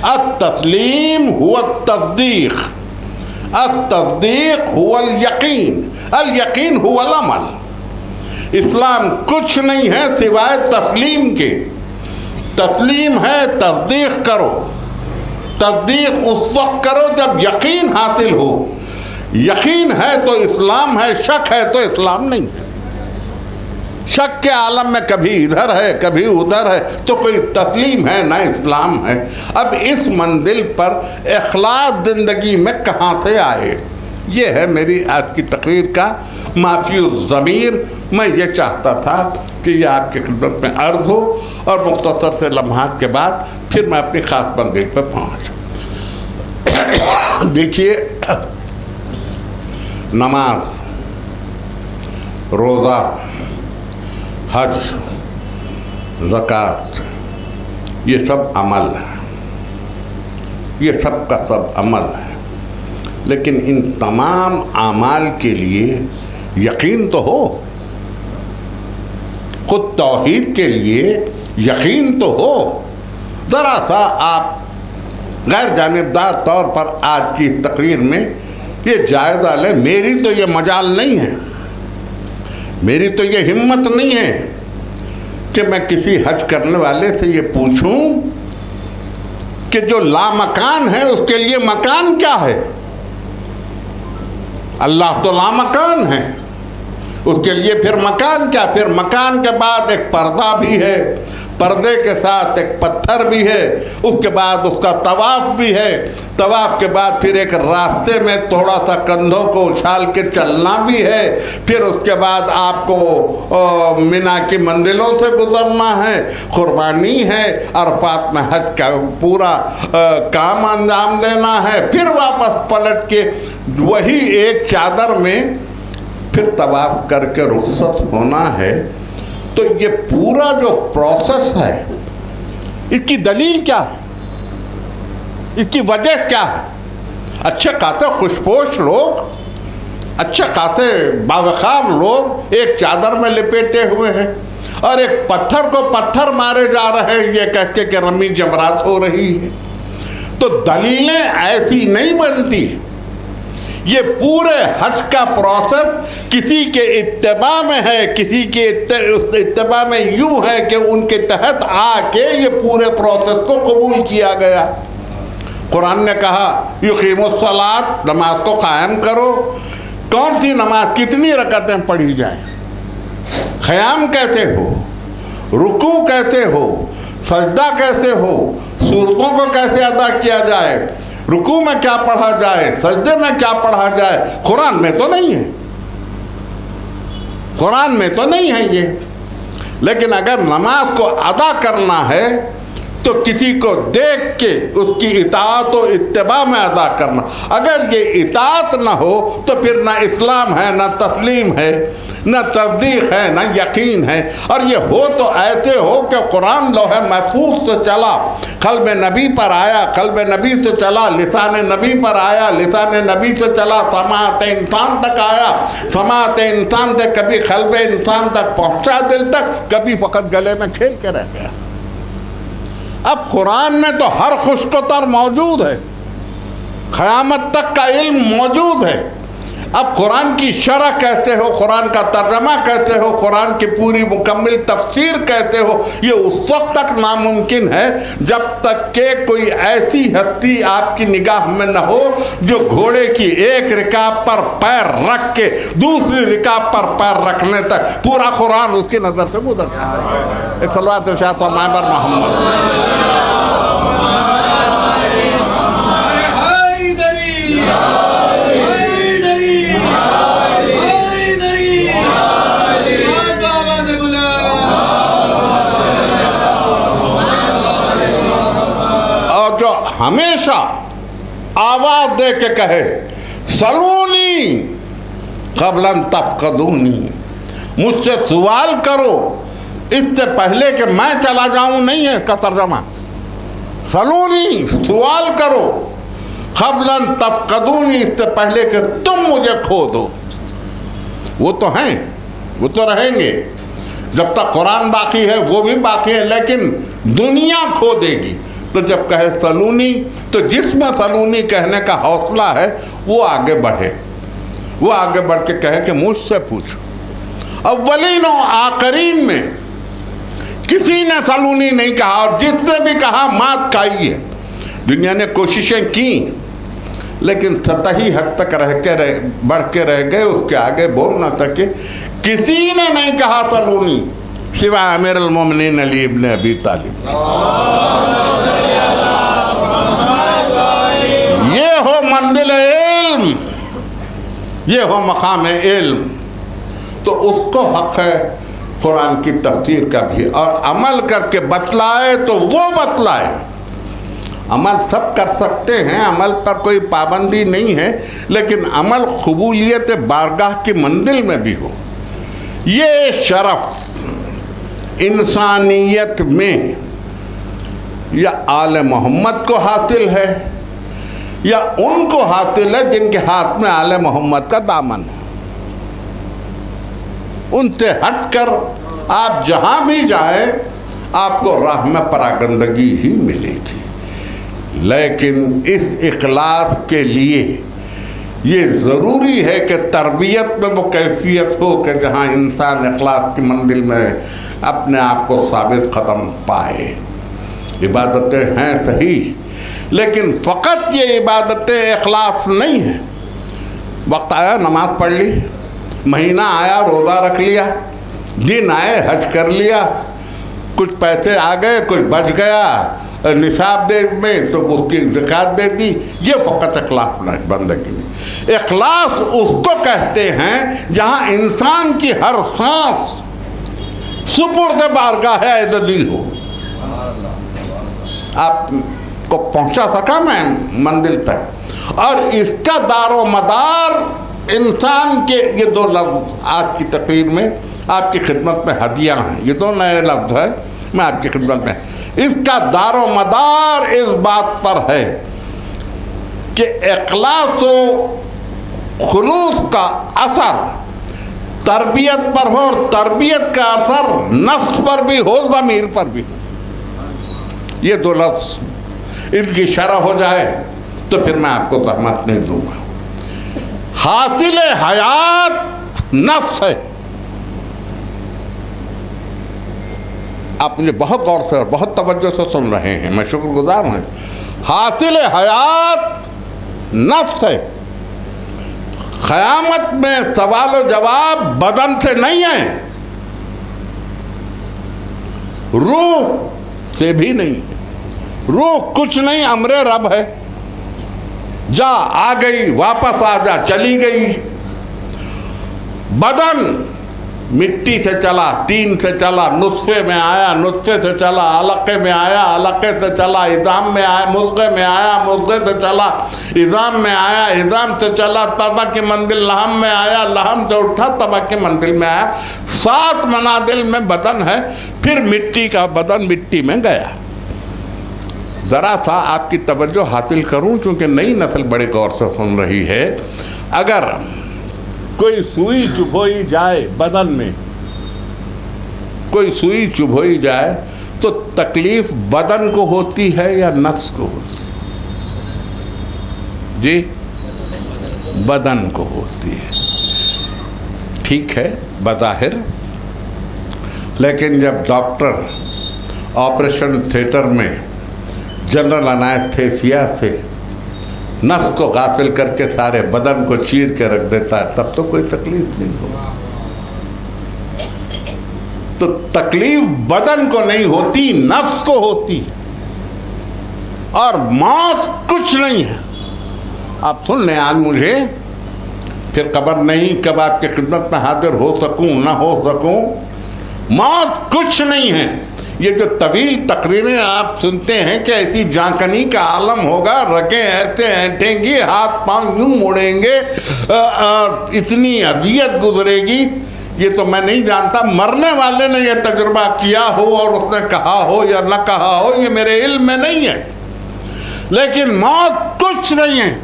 अत-तस्लीम हुवा तस्दीक, अत-तस्दीक हुवा यकीन, अल यकीन हुवा अमल। इस्लाम कुछ नहीं है सिवाय तस्लीम के। तस्लीम है तस्दीक करो, तस्दीक उस वक्त करो जब यकीन हासिल हो। यकीन है तो इस्लाम है, शक है तो इस्लाम नहीं है। शक के आलम में कभी इधर है कभी उधर है तो कोई तस्लीम है ना इस्लाम है। अब इस मंजिल पर इखलास जिंदगी में कहाँ से आए, ये है मेरी आज की तकरीर का माफी ज़मीर। मैं ये चाहता था कि ये आपकी खिदमत में अर्ज हो और मुख्तसर से लम्हात के बाद फिर मैं अपनी ख़ास मंजिल पर पहुँच। देखिए, नमाज, रोज़ा, हज, ज़कात, ये सब अमल है, ये सब का सब अमल है। लेकिन इन तमाम आमाल के लिए यकीन तो हो, खुद तौहीद के लिए यकीन तो हो। ज़रा सा आप गैर जानिबदार तौर पर आज की तकरीर में ये जायज़ा लें। मेरी तो ये मजाल नहीं है, मेरी तो ये हिम्मत नहीं है कि मैं किसी हज करने वाले से ये पूछूं कि जो लामकान है उसके लिए मकान क्या है। अल्लाह तो लामकान है, उसके लिए फिर मकान क्या? फिर मकान के बाद एक पर्दा भी है, पर्दे के साथ एक पत्थर भी है, उसके बाद उसका तवाफ भी है, तवाफ के बाद फिर एक रास्ते में थोड़ा सा कंधों को उछाल के चलना भी है, फिर उसके बाद आपको मिना की मंजिलों से गुजरना है, कुर्बानी है, अरफात में हज का पूरा काम अंजाम देना है, फिर वापस पलट के वही एक चादर में फिर तवाफ करके रुखसत होना है। तो ये पूरा जो प्रोसेस है, इसकी दलील क्या है, इसकी वजह क्या है? अच्छे खाते खुशपोश लोग, अच्छे खाते बावखार लोग एक चादर में लिपेटे हुए हैं और एक पत्थर को पत्थर मारे जा रहे हैं ये कह के कि रमी जमरात हो रही है। तो दलीलें ऐसी नहीं बनती। ये पूरे हज का प्रोसेस किसी के इत्तिबा में है, किसी के इत्तिबा में यूं है कि उनके तहत आके ये पूरे प्रोसेस को कबूल किया गया। कुरान ने कहा युकीमुस्सलात, नमाज को कायम करो। कौन सी नमाज, कितनी रकतें पढ़ी जाए, ख़याम कैसे हो, रुकू कैसे हो, सजदा कैसे हो, सूरतों को कैसे अदा किया जाए, रुकू में क्या पढ़ा जाए, सजदे में क्या पढ़ा जाए, कुरान में तो नहीं है, कुरान में तो नहीं है ये। लेकिन अगर नमाज को अदा करना है तो किसी को देख के उसकी इताअत और इत्तिबा में अदा करना। अगर ये इताअत ना हो तो फिर ना इस्लाम है, ना तस्लीम है, ना तस्दीक है, ना यकीन है। और ये हो तो ऐसे हो कि कुरान लौह महफूज से चला, क़ल्ब नबी पर आया, क़ल्ब नबी से चला, लिसान नबी पर आया, लिसान नबी से चला, समात इंसान तक आया, समात इंसान से कभी क़ल्ब इंसान तक पहुँचा दिल तक, कभी फ़कत गले में खेल के रह गया। अब कुरान में तो हर खुशकोतर मौजूद है, क़यामत तक का इल्म मौजूद है। अब कुरान की शरह कहते हो, कुरान का तर्जमा कहते हो, कुरान की पूरी मुकम्मल तफसीर कहते हो, ये उस वक्त तक नामुमकिन है जब तक के कोई ऐसी हस्ती आपकी निगाह में न हो जो घोड़े की एक रिकाब पर पैर रख के दूसरी रिकाब पर पैर रखने तक पूरा कुरान उसकी नजर से गुजर जाए। एक सलवात इरशाद फरमाएं बर मोहम्मद। हमेशा आवाज दे के कहे सलूनी क़ब्लन तफ़क़दूनी, मुझसे सवाल करो इससे पहले कि मैं चला जाऊं, नहीं है इसका तर्जमा। सलूनी सवाल करो, क़ब्लन तफ़क़दूनी इससे पहले कि तुम मुझे खो दो। वो तो हैं, वो तो रहेंगे जब तक कुरान बाकी है, वो भी बाकी है, लेकिन दुनिया खो देगी। तो जब कहे सलूनी तो जिसमें सलूनी कहने का हौसला है वो आगे बढ़े, वो आगे बढ़ के कहे कि मुझसे पूछो। अव्वलीन और आखरीन में किसी ने सलूनी नहीं कहा, और जिसने भी कहा मात खाई है। दुनिया ने कोशिशें की लेकिन सतही हद तक बढ़ के रह गए, उसके आगे बोल ना सके। किसी ने नहीं कहा सलूनी सिवा अमीरुल मोमिनीन अली इब्न अबी तालिब। ये हो मंजिल इल्म, ये हो मकाम इल्म, तो उसको हक है कुरान की तफसीर का भी, और अमल करके बतलाए तो वो बतलाए। अमल सब कर सकते हैं, अमल पर कोई पाबंदी नहीं है, लेकिन अमल कबूलियत बारगाह की मंजिल में भी हो। ये शरफ इंसानियत में या आले मोहम्मद को हासिल है या उनको हासिल है जिनके हाथ में आले मोहम्मद का दामन है। उनसे हटकर आप जहां भी जाएं आपको राह में परागंदगी ही मिलेगी। लेकिन इस इखलास के लिए ये ज़रूरी है कि तरबियत में वो कैफियत हो कि जहाँ इंसान इखलास की मंजिल में अपने आप को साबित ख़त्म पाए। इबादतें हैं सही, लेकिन फ़कत ये इबादतें इखलास नहीं है। वक्त आया नमाज पढ़ ली, महीना आया रोज़ा रख लिया, दिन आए हज कर लिया, कुछ पैसे आ गए, कुछ बच गया निसाब दे में तो उसकी ज़कात दे दी, ये फ़कत इखलास नहीं बंदगी में। इखलास उसको कहते हैं जहाँ इंसान की हर सांस सुपुर्द बारगाह अज़ली हो। आपको पहुँचा सका मैं मंजिल तक, और इसका दारो मदार इंसान के ये दो लफ्ज़ आज की तकरीर में आपकी खिदमत में हदिया हैं। ये दो नए लफ्ज़ है, मैं आपकी खिदमत में, इसका दारो मदार इस बात पर है कि इखलास व खुलूस का असर तरबियत पर हो, और तरबियत का असर नफ्स पर भी हो, ज़मीर पर भी हो। ये दो लफ्ज़ इनकी शरह हो जाए तो फिर मैं आपको तहमत नहीं दूंगा। हासिल हयात नफ्स है। आप मुझे बहुत गौर से और बहुत तवज्जो से सुन रहे हैं, मैं शुक्रगुजार हूँ। हासिल हयात नफ्स है। क़यामत में सवाल जवाब बदन से नहीं है, रूह से भी नहीं है। रूह कुछ नहीं, अमरे रब है। जा आ गई, वापस आ जा, चली गई। बदन मिट्टी से चला, तीन से चला, नुस्खे में आया, नुस्खे से चला, अलक़े में आया, अलक़े से चला, इज़ाम में आया, मुर्गे में आया, मुर्गे से चला, इज़ाम में आया, इज़ाम से चला, तबा की मंजिल लहम में आया, लहम से उठा, तबा की मंजिल में आया। 7 मनादिल में बदन है, फिर मिट्टी का बदन मिट्टी में गया। ज़रा सा आपकी तवज्जो हासिल करूं, क्योंकि नई नस्ल बड़े गौर से सुन रही है। अगर कोई सुई चुभोई जाए बदन में, कोई सुई चुभोई जाए तो तकलीफ बदन को होती है या नफ्स को होती है? जी, बदन को होती है। ठीक है बज़ाहिर, लेकिन जब डॉक्टर ऑपरेशन थिएटर में जनरल एनेस्थीसिया से नफ्स को गाफिल करके सारे बदन को चीर के रख देता है, तब तो कोई तकलीफ नहीं होती। तो तकलीफ बदन को नहीं होती, नफ्स को होती। और मौत कुछ नहीं है। आप सुन लें आज मुझे, फिर खबर नहीं कब आपके खिदमत में हाजिर हो सकूं ना हो सकूं। मौत कुछ नहीं है। ये जो तवील तकरीरें आप सुनते हैं कि ऐसी जांकनी का आलम होगा, रगें ऐसे ऐंठेंगी, हाथ पांव यूं मुड़ेंगे, इतनी अजियत गुजरेगी, ये तो मैं नहीं जानता। मरने वाले ने यह तजुर्बा किया हो और उसने कहा हो या न कहा हो, ये मेरे इल्म में नहीं है। लेकिन मौत कुछ नहीं है,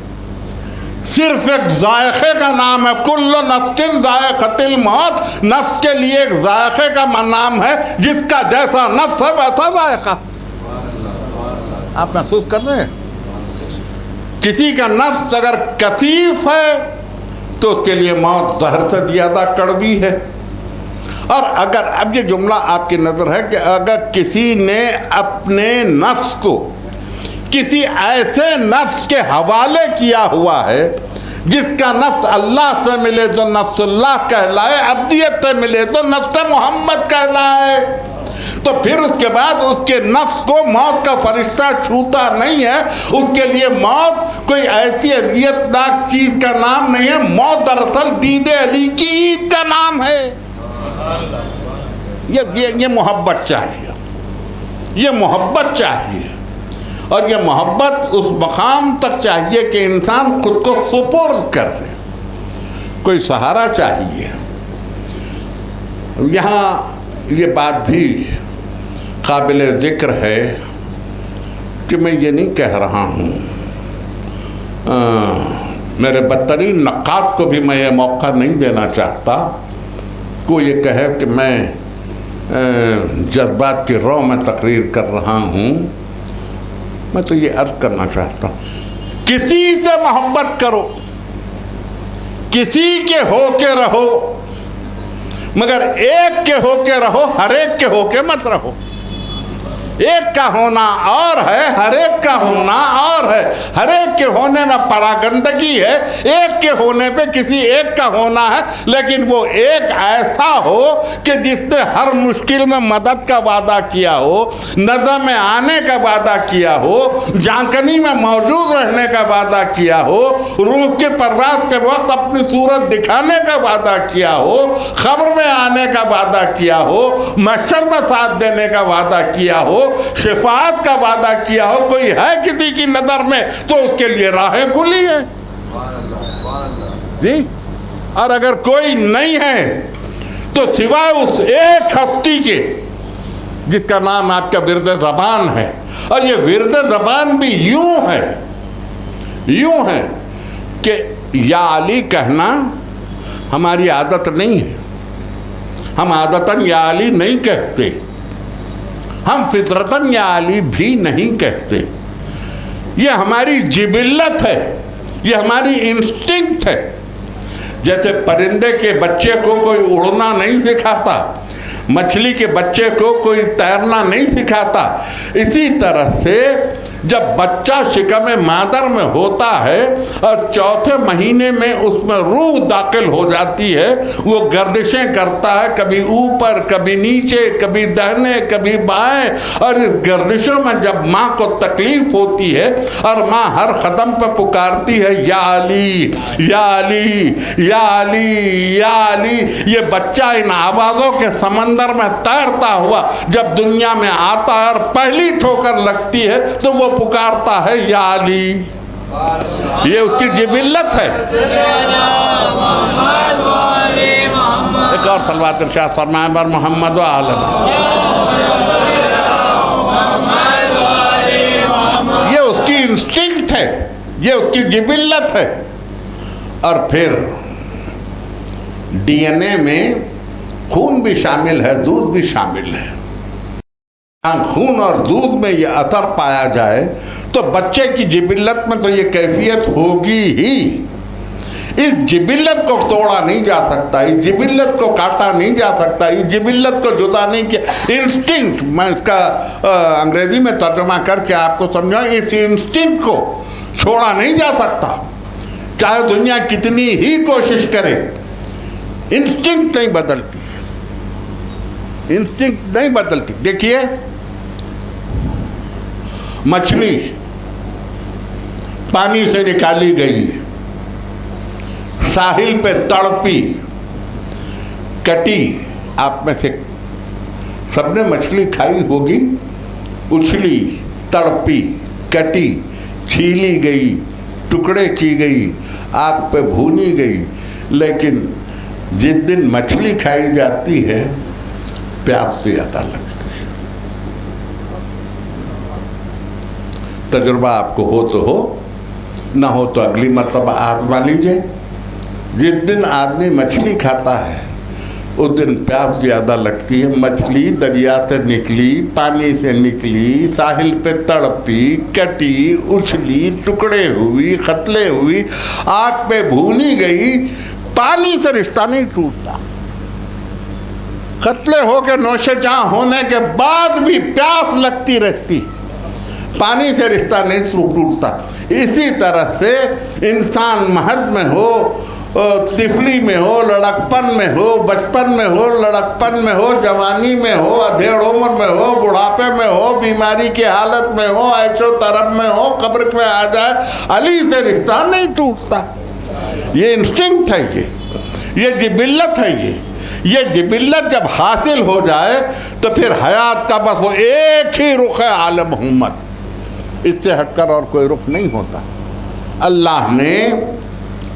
सिर्फ एक जायक़े का नाम है। कुल्लु नफ्सिन ज़ायक़तुल मौत, नफ्स के लिए एक जायक़े का नाम है। जिसका जैसा नफ्स है वैसा जायक़ा। आप महसूस कर रहे हैं? किसी का नफ्स अगर कसीफ है तो उसके लिए मौत ज़हर से ज़्यादा कड़वी है। और अगर, अब ये जुमला आपकी नज़र है कि अगर किसी ने अपने नफ्स को किसी ऐसे नफ्स के हवाले किया हुआ है जिसका नफ्स अल्लाह से मिले तो नफ्सुल्लाह कहलाए, अब्दियत से मिले तो नफ्स मोहम्मद कहलाए, तो फिर उसके बाद उसके नफ्स को मौत का फरिश्ता छूता नहीं है। उसके लिए मौत कोई ऐसी अजियतनाक चीज का नाम नहीं है। मौत दरअसल दीदे अली की ईद का नाम है। ये मोहब्बत चाहिए, ये मोहब्बत चाहिए। और ये मोहब्बत उस मकाम तक चाहिए कि इंसान खुद को सुपुर्द कर दे। कोई सहारा चाहिए। यहाँ ये बात भी काबिल ज़िक्र है कि मैं ये नहीं कह रहा हूँ, मेरे बदतरीन नक़ाद को भी मैं ये मौका नहीं देना चाहता को ये कहे कि मैं जज्बात की रौ में तकरीर कर रहा हूँ। मैं तो ये अर्ज करना चाहता हूँ, किसी से मोहब्बत करो, किसी के हो के रहो, मगर एक के हो के रहो, हर एक के हो के मत रहो। एक का होना और है, हर एक का होना और है। हर एक के होने में परागंदगी है, एक के होने पे किसी एक का होना है। लेकिन वो एक ऐसा हो कि जिसने हर मुश्किल में मदद का वादा किया हो, नज़र में आने का वादा किया हो, जांकनी में मौजूद रहने का वादा किया हो, रूह के परवाज़ के वक्त अपनी सूरत दिखाने का वादा किया हो, खबर में आने का वादा किया हो, महशर में साथ देने का वादा किया हो, शिफात का वादा किया हो। कोई है किसी की नजर में तो उसके लिए राहें खुली है जी। और अगर कोई नहीं है तो सिवाय उस एक हस्ती के जिसका नाम आपका विर्द ज़बान है, और ये विर्द ज़बान भी यूं है कि या अली कहना हमारी आदत नहीं है। हम आदतन या अली नहीं कहते, हम फितरतन या अली भी नहीं कहते। ये हमारी जिबिल्लत है, ये हमारी इंस्टिंक्ट है। जैसे परिंदे के बच्चे को कोई उड़ना नहीं सिखाता, मछली के बच्चे को कोई तैरना नहीं सिखाता, इसी तरह से जब बच्चा शिकम मादर में होता है और चौथे महीने में उसमें रूह दाखिल हो जाती है, वो गर्दिशें करता है, कभी ऊपर कभी नीचे, कभी दाहिने कभी बाएं, और इस गर्दिशों में जब माँ को तकलीफ होती है और माँ हर कदम पर पुकारती है या अली या अली या अली या अली, ये बच्चा इन आवाज़ों के समंदर में तैरता हुआ जब दुनिया में आता है और पहली ठोकर लगती है तो वो पुकारता है या अली। ये उसकी जिबिल्लत है। एक और सलवात इरशाद फरमाए बर मोहम्मद व आलम, ये उसकी इंस्टिंक्ट है, ये उसकी जिबिल्लत है। और फिर डीएनए में खून भी शामिल है, दूध भी शामिल है। खून और दूध में ये असर पाया जाए तो बच्चे की जिबिल्लत में तो ये कैफियत होगी ही। इस जिबिल्लत को तोड़ा नहीं जा सकता, इस जिबिल्लत को काटा नहीं जा सकता, इस जिबिल्लत को जुदा नहीं किया। इंस्टिंक्ट, मैं इसका अंग्रेजी में तर्जुमा करके आपको समझाऊं, इस इंस्टिंक्ट को छोड़ा नहीं जा सकता, चाहे दुनिया कितनी ही कोशिश करे। इंस्टिंक्ट नहीं बदलती, इंस्टिंक्ट नहीं बदलती। देखिए मछली पानी से निकाली गई, साहिल पे तड़पी, कटी, आप में से सबने मछली खाई होगी, उछली, तड़पी, कटी, छीली गई, टुकड़े की गई, आग पे भूनी गई। लेकिन जिस दिन मछली खाई जाती है प्यास से ज़्यादा लगती है। तजुर्बा आपको हो तो हो, ना हो तो अगली मरतबा आजमा लीजिए। जिस दिन आदमी मछली खाता है उस दिन प्यास ज़्यादा लगती है। मछली दरिया से निकली, पानी से निकली, साहिल पे तड़पी, कटी, उछली, टुकड़े हुई, कतले हुई, आग पे भूनी गई। पानी से रिश्ता नहीं टूटता, कतले होकर नौशे जहां होने के बाद भी प्यास लगती रहती, पानी से रिश्ता नहीं टूटता। इसी तरह से इंसान महद में हो, तिफली में हो, लड़कपन में हो, बचपन में हो, लड़कपन में हो, जवानी में हो, अधेड़ उम्र में हो, बुढ़ापे में हो, बीमारी की हालत में हो, ऐशो तरब में हो, कब्र में आ जाए, अली से रिश्ता नहीं टूटता। ये इंस्टिंक्ट है, ये जिबिल्लत है। ये जिबिल्लत जब हासिल हो जाए तो फिर हयात का बस वो एक ही रुख है, आलम मोहम्मद, इससे हटकर और कोई रुख नहीं होता। अल्लाह ने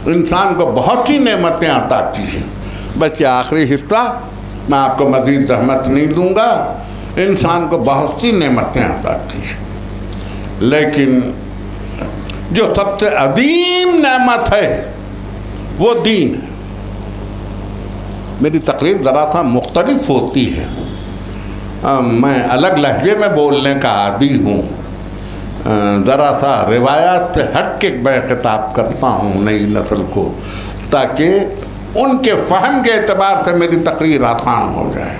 इंसान को बहुत सी नेमतें अता की हैं। बस ये आखिरी हिस्सा मैं आपको मज़ीद रहमत नहीं दूंगा। इंसान को बहुत सी नेमतें अता की हैं, लेकिन जो सबसे अदीम नेमत है वो दीन है। मेरी तकरीर ज़रा सा मुख्तलिफ होती है, मैं अलग लहजे में बोलने का आदी हूँ, ज़रा सा रिवायात से हट के मैं खिताब करता हूँ नई नस्ल को, ताकि उनके फ़हम के एतबार से मेरी तकरीर आसान हो जाए।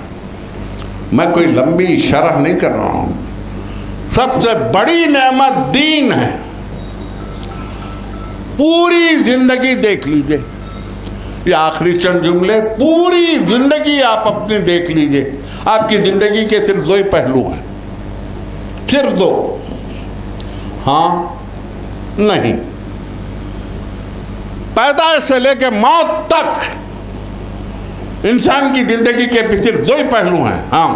मैं कोई लंबी शरह नहीं कर रहा हूँ। सबसे बड़ी नेमत दीन है। पूरी ज़िंदगी देख लीजिए, ये आखिरी चंद जुमले, पूरी ज़िंदगी आप अपनी देख लीजिए। आपकी ज़िंदगी के सिर्फ दो ही पहलू हैं, सिर्फ दो, हाँ नहीं। पैदाइश से लेकर मौत तक इंसान की ज़िंदगी के सिर्फ दो ही पहलू हैं, हाँ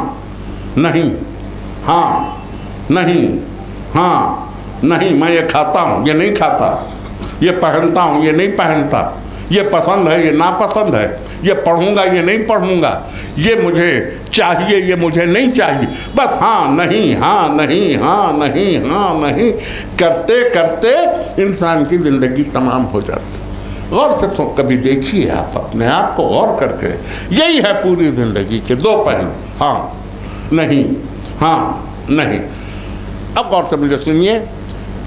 नहीं, हाँ नहीं, हाँ नहीं। मैं ये खाता हूँ, ये नहीं खाता, ये पहनता हूँ, ये नहीं पहनता, ये पसंद है, ये नापसंद है, ये पढ़ूंगा, ये नहीं पढ़ूंगा, ये मुझे चाहिए, ये मुझे नहीं चाहिए। बस हाँ नहीं, हाँ नहीं, हाँ नहीं, हाँ नहीं करते करते इंसान की ज़िंदगी तमाम हो जाती। गौर से तो कभी देखिए आप अपने आप को गौर करके, यही है पूरी ज़िंदगी के दो पहलू, हाँ नहीं, हाँ नहीं। अब गौर से मुझे सुनिए,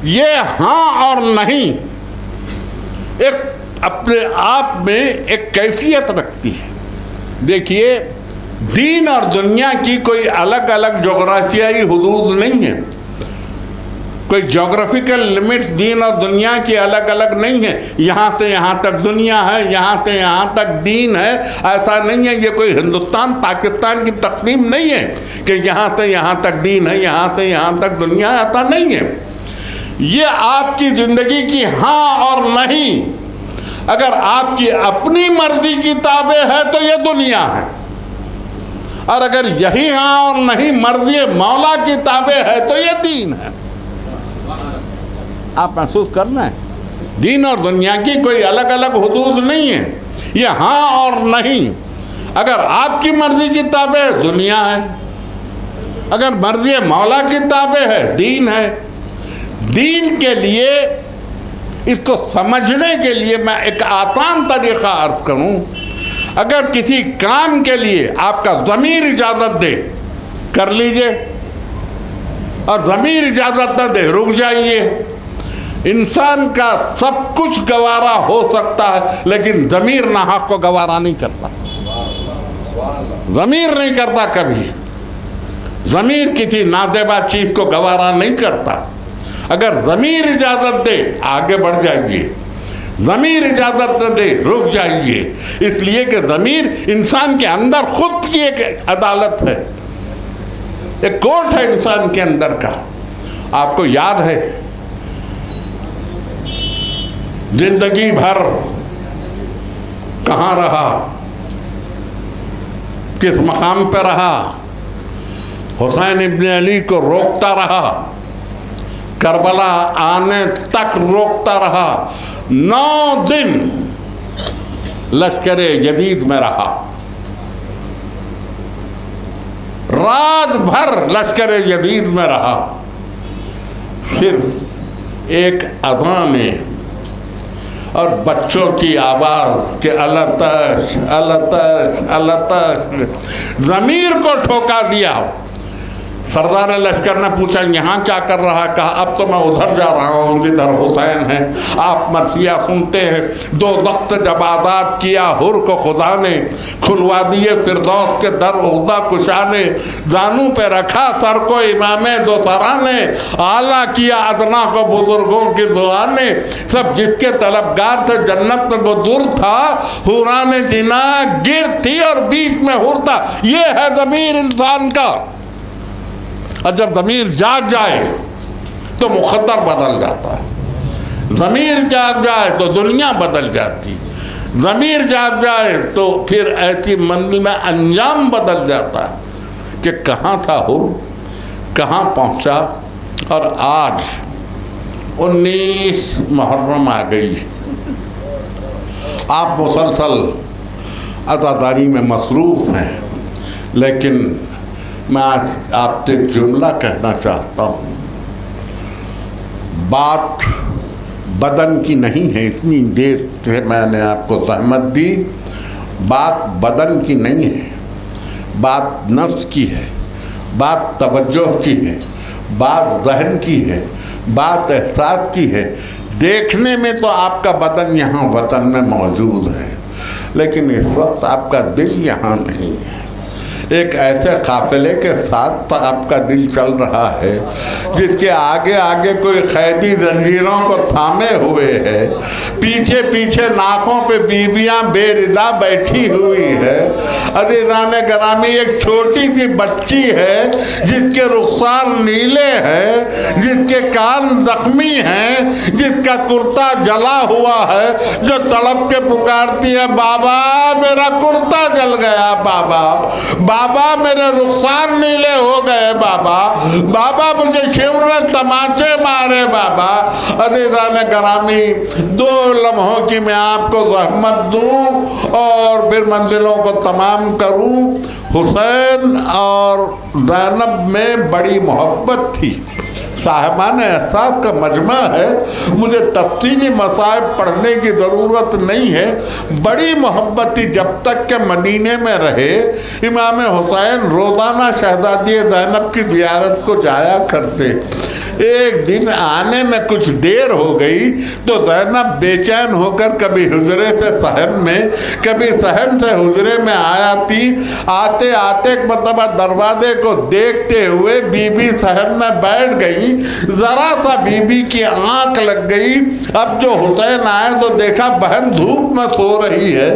ये हाँ और नहीं एक अपने आप में एक कैफियत रखती है। देखिए, दीन और दुनिया की कोई अलग अलग जोग्राफियाई हुदूद नहीं है। कोई ज्योग्राफिकल लिमिट्स दीन और दुनिया की अलग अलग नहीं है। यहाँ से यहाँ तक दुनिया है, यहाँ से यहाँ तक दीन है, ऐसा नहीं है। ये कोई हिंदुस्तान पाकिस्तान की तकसीम नहीं है कि यहाँ से यहाँ तक दीन है, यहाँ से यहाँ तक दुनिया है, ऐसा नहीं है। ये आपकी जिंदगी की हाँ और नहीं। अगर आपकी अपनी मर्जी की ताबे है तो ये दुनिया है, और अगर यही हाँ और नहीं मर्जी मौला की ताबे है तो ये दीन है। आप महसूस करना है, दीन और दुनिया की कोई अलग अलग हुदूद नहीं है। ये हाँ और नहीं। अगर आपकी मर्जी की ताबे है दुनिया है, अगर मर्जी मौला की ताबे है दीन है। दीन के लिए, इसको समझने के लिए मैं एक आसान तरीका अर्ज करूं। अगर किसी काम के लिए आपका ज़मीर इजाज़त दे, कर लीजिए, और ज़मीर इजाज़त न दे, रुक जाइए। इंसान का सब कुछ गवारा हो सकता है, लेकिन ज़मीर नाहक को गवारा नहीं करता। ज़मीर नहीं करता कभी। ज़मीर किसी नादेबा चीज़ को गवारा नहीं करता। अगर ज़मीर इजाज़त दे, आगे बढ़ जाइए। ज़मीर इजाज़त न दे, रुक जाइए। इसलिए कि ज़मीर इंसान के अंदर खुद की एक अदालत है, एक कोर्ट है इंसान के अंदर का। आपको याद है, जिंदगी भर कहाँ रहा, किस मकाम पर रहा, हुसैन इब्न अली को रोकता रहा, करबला आने तक रोकता रहा। 9 दिन लश्कर यजीद में रहा, रात भर लश्कर यजीद में रहा। सिर्फ एक अज़ान और बच्चों की आवाज़ के अलतश अलतश अलतश ज़मीर को ठोका दिया। सरदार लश्कर ने पूछा, यहाँ क्या कर रहा है? कहा, अब तो मैं उधर जा रहा हूँ जिधर हुसैन है। आप मरसिया सुनते हैं। 2 वक्त जब आज़ाद किया हुर को खुदा ने, खुलवा दिए फिरदौस के दर उहदा कुशा ने, जानू पे रखा सर को इमामे दो सरा ने, आला किया अदना को बुजुर्गों की दुआ ने। सब जिसके तलबगार थे जन्नत में वो दूर था, हुरा ने जिना गिर थी और बीच में हुर था। ये है ज़मीर इंसान का। और जब ज़मीर जाग जाए तो मुक़द्दर बदल जाता है। ज़मीर जाग जाए तो दुनिया बदल जाती। ज़मीर जाग जाए तो फिर ऐसी मंजिल में अंजाम बदल जाता है कि कहाँ था हो, कहाँ पहुँचा। और आज 19 मुहर्रम आ गई है। आप मुसलसल अज़ादारी में मसरूफ़ हैं, लेकिन मैं आज आपसे एक जुमला कहना चाहता हूँ। बात बदन की नहीं है, इतनी देर से मैंने आपको ज़हमत दी। बात बदन की नहीं है, बात नफ्स की है, बात तवज्जो की है, बात ज़हन की है, बात एहसास की है। देखने में तो आपका बदन यहाँ वतन में मौजूद है, लेकिन इस वक्त आपका दिल यहाँ नहीं है। एक ऐसे काफिले के साथ आपका दिल चल रहा है जिसके आगे आगे कोई कैदी जंजीरों को थामे हुए है, पीछे पीछे नाकों पे बीबियां बेरिदा बैठी हुई है। अज़ीज़ान ग्रामी, एक छोटी सी बच्ची है जिसके रुखसार नीले हैं, जिसके कान जख्मी हैं, जिसका कुर्ता जला हुआ है, जो तड़प के पुकारती है, बाबा मेरा कुर्ता जल गया, बाबा बाबा मेरे रुखसार नीले हो गए, बाबा बाबा मुझे शिव ने तमाचे मारे, बाबा। अज़ीज़ान ग्रामी, 2 लम्हों की मैं आपको ज़हमत दूं और फिर मंजिलों को तमाम करूं। हुसैन और ज़ैनब में बड़ी मोहब्बत थी। साहिबान एहसास का मजमा है, मुझे तफसीली मसाइब पढ़ने की ज़रूरत नहीं है। बड़ी मोहब्बत थी। जब तक के मदीने में रहे, इमाम हुसैन रोज़ाना शहज़ादी ज़ैनब की ज़ियारत को जाया करते। एक दिन आने में कुछ देर हो गई तो ज़ैनब बेचैन होकर कभी हुजरे से सहन में, कभी सहन से हुजरे में आया थी। आते आते मतलब दरवाजे को देखते हुए बीबी सहन में बैठ गई। जरा सा बीबी की आंख लग गई। अब जो हुसैन आए तो देखा बहन धूप में सो रही है।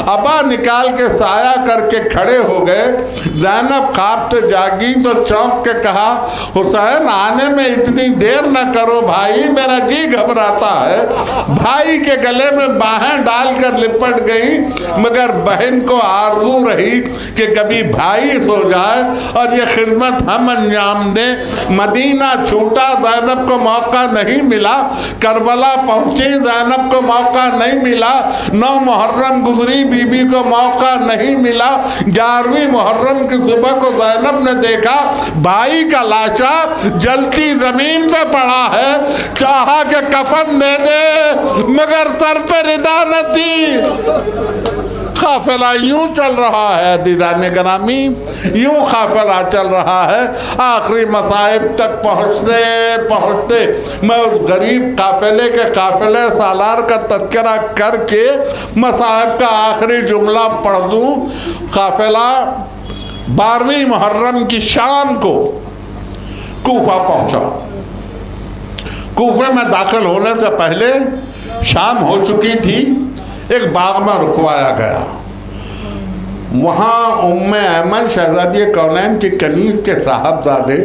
अबा निकाल के साया करके खड़े हो गए। ज़ैनब ख्वाब से जागी तो चौंक के कहा, हुसैन आने में इतनी देर न करो भाई, मेरा जी घबराता है। भाई के गले में बाहें डालकर लिपट गई, मगर बहन को आरज़ू रही कि कभी भाई सो जाए और ये खिदमत हम अंजाम दें। मदीना छूटा, ज़ैनब को मौका नहीं मिला। करबला पहुंची, ज़ैनब को मौका नहीं मिला। 9 मुहर्रम गुजरी, बीबी को मौका नहीं मिला। 11वीं मुहर्रम की सुबह को ज़ैनब ने देखा भाई का लाशा जलती जमीन पे पड़ा है। चाहा कि कफन दे दे, मगर सर पे रिदा न थी। काफिला यूं चल रहा है दीदाने ग्रामी, यूं काफिला चल रहा है। आखिरी मसाइब तक पहुंचते पहुंचते मैं उस गरीब काफिले के काफिले सालार का तज़किरा करके मसाइब का आखिरी जुमला पढ़ दूं। काफिला 12वीं मुहर्रम की शाम को कूफा पहुंचा। कूफे में दाखिल होने से पहले शाम हो चुकी थी। एक बाग में रुकवाया गया। वहाँ उम्मे ऐमन शहजादी कौनैन की कनीज़ के साहबजादे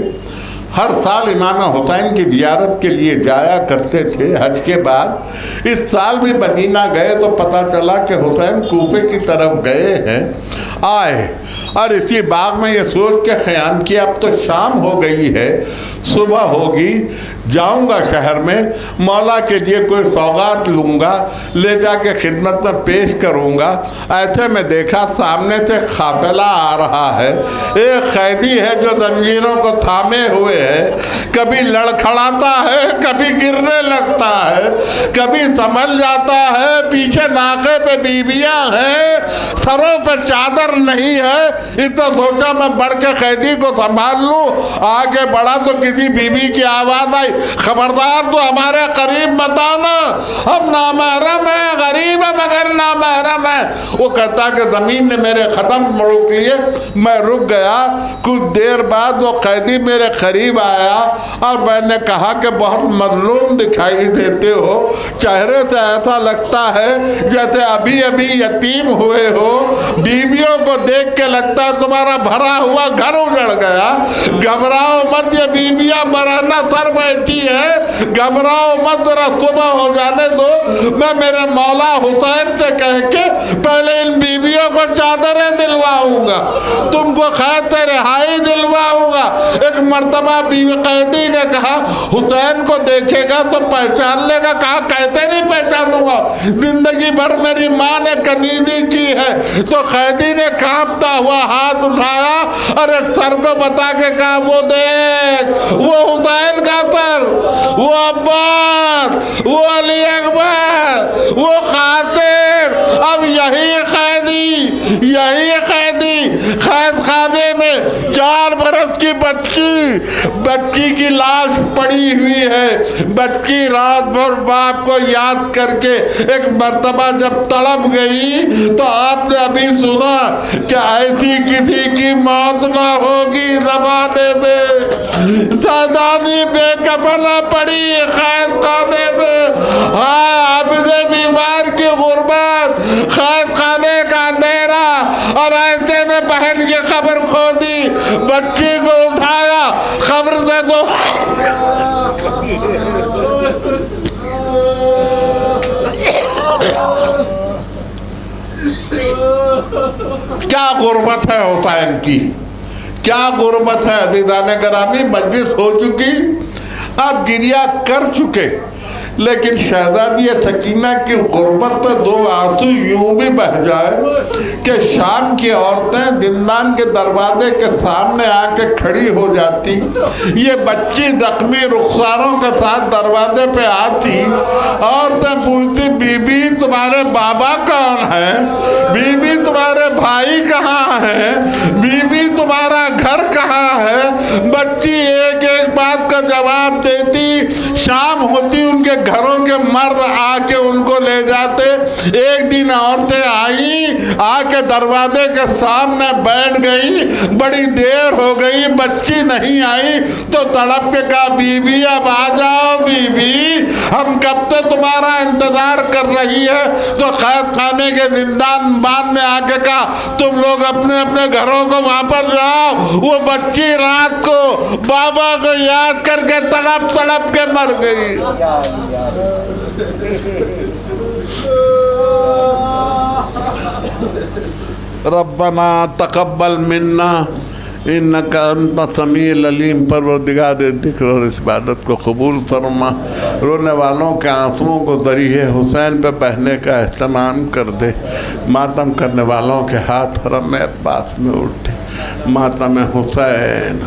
हर साल इमाम हुसैन की ज़ियारत के लिए जाया करते थे हज के बाद। इस साल भी मदीना गए तो पता चला कि हुसैन कूफे की तरफ गए हैं। आए और इसी बाग में ये सोच के ख्याल किया अब तो शाम हो गई है, सुबह होगी, जाऊंगा शहर में, मौला के लिए कोई सौगात लूँगा, ले जाके खिदमत में पेश करूँगा। ऐसे में देखा सामने से काफिला आ रहा है। एक कैदी है जो जंजीरों को थामे हुए है, कभी लड़खड़ाता है, कभी गिरने लगता है, कभी संभल जाता है। पीछे नाके पे बीबियाँ हैं, सरों पे चादर नहीं है। इतना सोचा मैं बढ़ के कैदी को संभाल लूँ। आगे बढ़ा तो किसी बीबी की आवाज़ आई, खबरदार तो हमारे करीब मत आना, हम नामहरम है, गरीब है मगर नामहरम है। वो कहता कि जमीन ने मेरे कदम रोक लिए। मैं रुक गया। कुछ देर बाद वो कैदी मेरे करीब आया और मैंने कहा कि बहुत मजलूम दिखाई देते हो, चेहरे से ऐसा लगता है जैसे अभी अभी यतीम हुए हो। बीवियों को देख के लगता है तुम्हारा भरा हुआ घर उजड़ गया। घबराओ मत, ये बीबियां मरना सर बैठी है, घबराओ मत, जरा सुबह हो जाने दो। मैं मेरे मौला हुसैन से कह के पहले इन बीबियों को चादरें दिलवाऊंगा, तुमको खैर से रिहाई दिलवाऊंगा। एक मर्तबा बीवी कैदी ने कहा हुसैन को देखेगा तो पहचान लेगा। कहा कैसे नहीं पहचानूंगा, जिंदगी भर मेरी माँ ने कनीदी की है। तो कैदी ने कांपता हुआ हाथ उठाया और एक सर को बता के कहा वो देख, वो हुसैन का सर, वो अब्बास, वो अली अकबर, वो कासिम। अब यही कैदी, यही कैदी कैद खाने में 4 बरस की बच्ची की लाश पड़ी हुई है। बच्ची रात भर बाप को याद करके एक मर्तबा जब तड़प गई तो आपने अभी सुना कि ऐसी किसी की मौत ना होगी ज़माने में। सादानी बेकफना पड़ी कैद खाने में। हाँ, आबिदे बीमार की गुर्बत, कैद खाने का अंधेरा, और ऐसे में बहन की कब्र खोदी, बच्ची को उठाया कब्र से तो क्या गुर्बत है हुसैन की, क्या गुर्बत है। अज़ीज़ाने गिरामी, मजलिस हो चुकी, आप गिरिया कर चुके, लेकिन शहजादी सकीना की गुर्बत पर 2 आंसू यूं भी बह जाए कि शाम की औरतें जिंदान के दरवाजे के सामने आके खड़ी हो जाती। ये बच्ची जख्मी रुखसारों के साथ दरवाजे पे आती। औरतें पूछती बीबी तुम्हारे बाबा कौन है, बीबी तुम्हारे भाई कहाँ है, बीवी तुम्हारा घर कहाँ है। बच्ची एक एक बात का जवाब देती। शाम होती उनके घरों के मर्द आके उनको ले जाते। एक दिन औरतें आई, आके दरवाजे के सामने बैठ गई। बड़ी देर हो गई, बच्ची नहीं आई तो तड़प के कहा, बीबी अब आ जाओ बीबी, हम कब से तुम्हारा इंतजार कर रही है। तो कैद खाने के जिंदाबाद ने आके कहा, तुम लोग अपने अपने घरों को वापस जाओ। वो बच्ची रात को बाबा को याद करके तड़प तड़प के मर गई। रब्बना तकब्बल मिन्ना इन्नका अंता समीउल अलीम। परवरदिगार जिक्र और इस इबादत को कबूल फरमा। रोने वालों के आंसुओं को ज़रिए हुसैन पे बहने का एहतमाम कर दे। मातम करने वालों के हाथ हरम में अब्बास में उठे। मातम हुसैन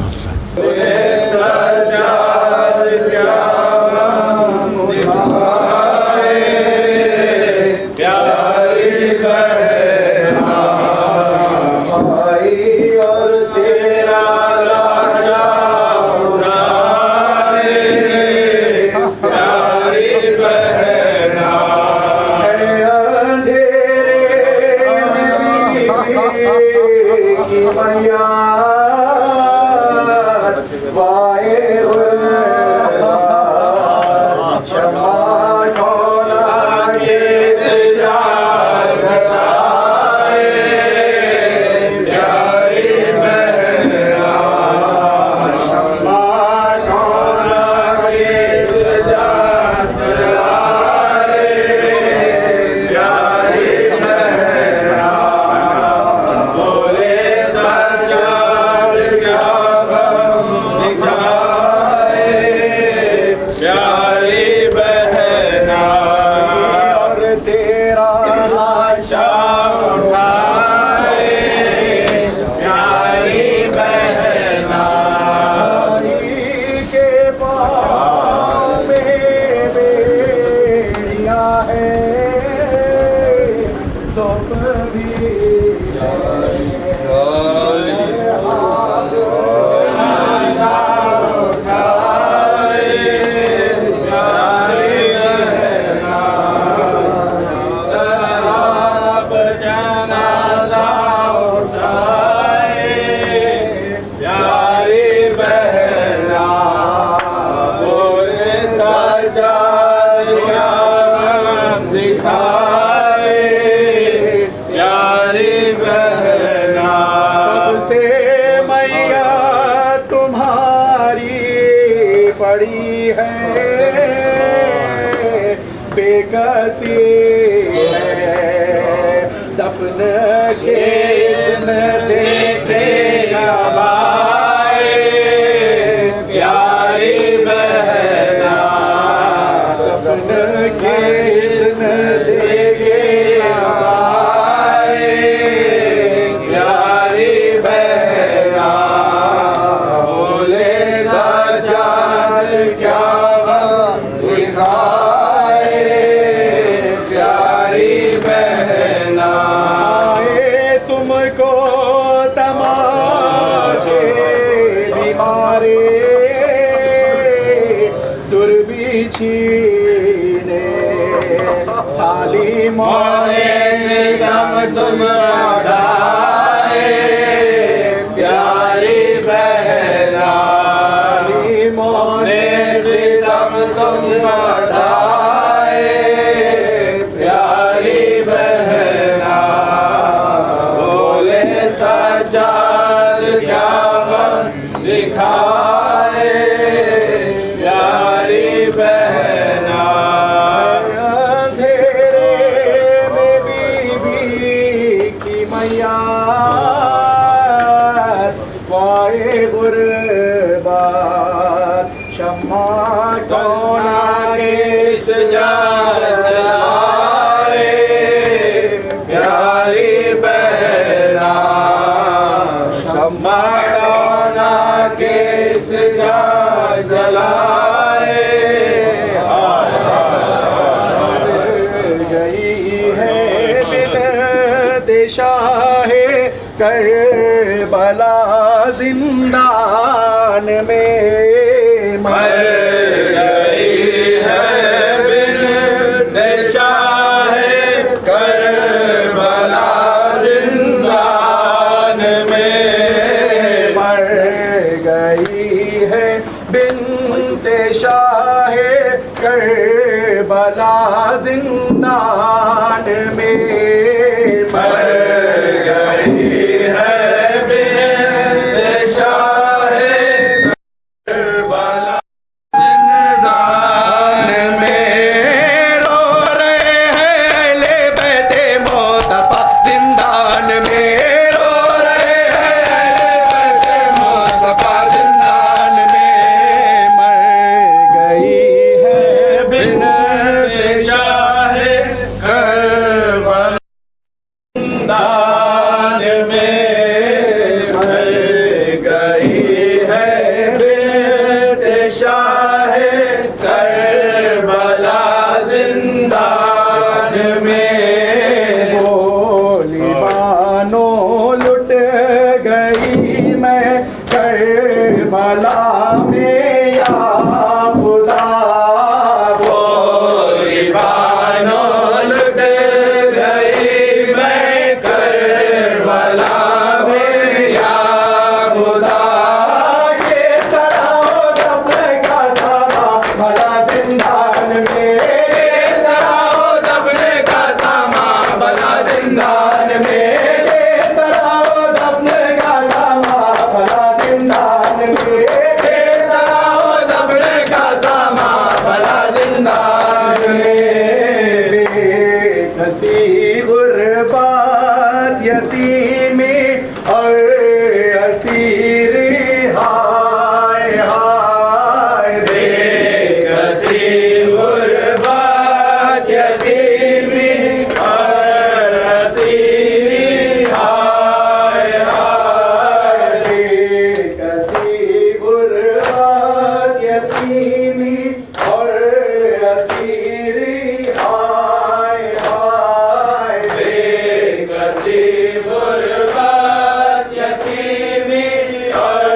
शाह शाहे करबला जिंदान में मर गई है बिन शाहे करबला जिंदान में मर गई है बिन्ते शाहे करबला जिंदान में मर गई है बिन्ते शाहे करबला जिंदान में रो रहे हैं अहले बैते मोतफा जिंदान में रो रहे हैं अहले बैते मोतफा जिंदान में मर गई है बिन्ते शाहे करबला जिंदान में मर गई है बिन्ते शाहे करबला जिंदान में गोली बानो लुट गई मैं करबला में या खुदा गोली बानो लुट गई मैं करबला में या खुदा के सराओ दफन का सामा भला जिंदान में के सराओ दफन का सामा भला जिंदान में के सराओ दफन का सामा भला जिंदान में के सराओ दफन का सामा भला जिंदान में बेकसी गुरबात यतीमी और असीरी हाय हाय बेकसी गुरबात यतीमी और असीरी हाय हाय बेकसी गुरबात यतीमी और असीरी हाय हाय बेकसी गुरबात यतीमी और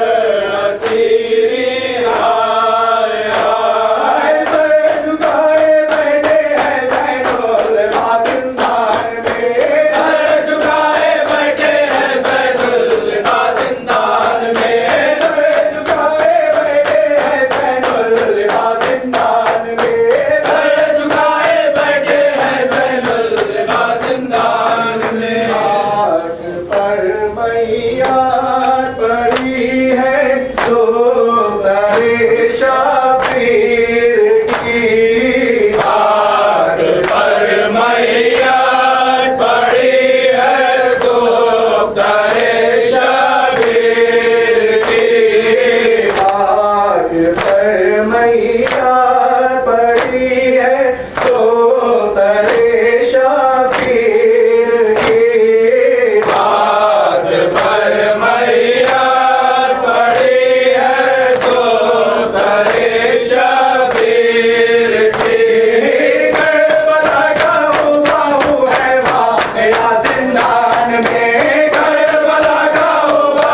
असीरी हाय हाय सर झुकाए बैठे हैं ज़ैनुल बाज़िंदान में सर झुकाए बैठे हैं ज़ैनुल बाज़िंदान में सर झुकाए बैठे हैं ज़ैनुल बाज़िंदान में सर झुकाए बैठे हैं ज़ैनुल बाज़िंदान में आग पर मैया पड़ी है तो तरे शबीर की आग पर मैया पड़ी है तो तरे शबीर की आग पर मैया पड़ी है तो तरे शबीर की आग पर मैया पड़ी है तो तरे शबीर की करबला का हुआ है वाक़या जिंदान में करबला का हुआ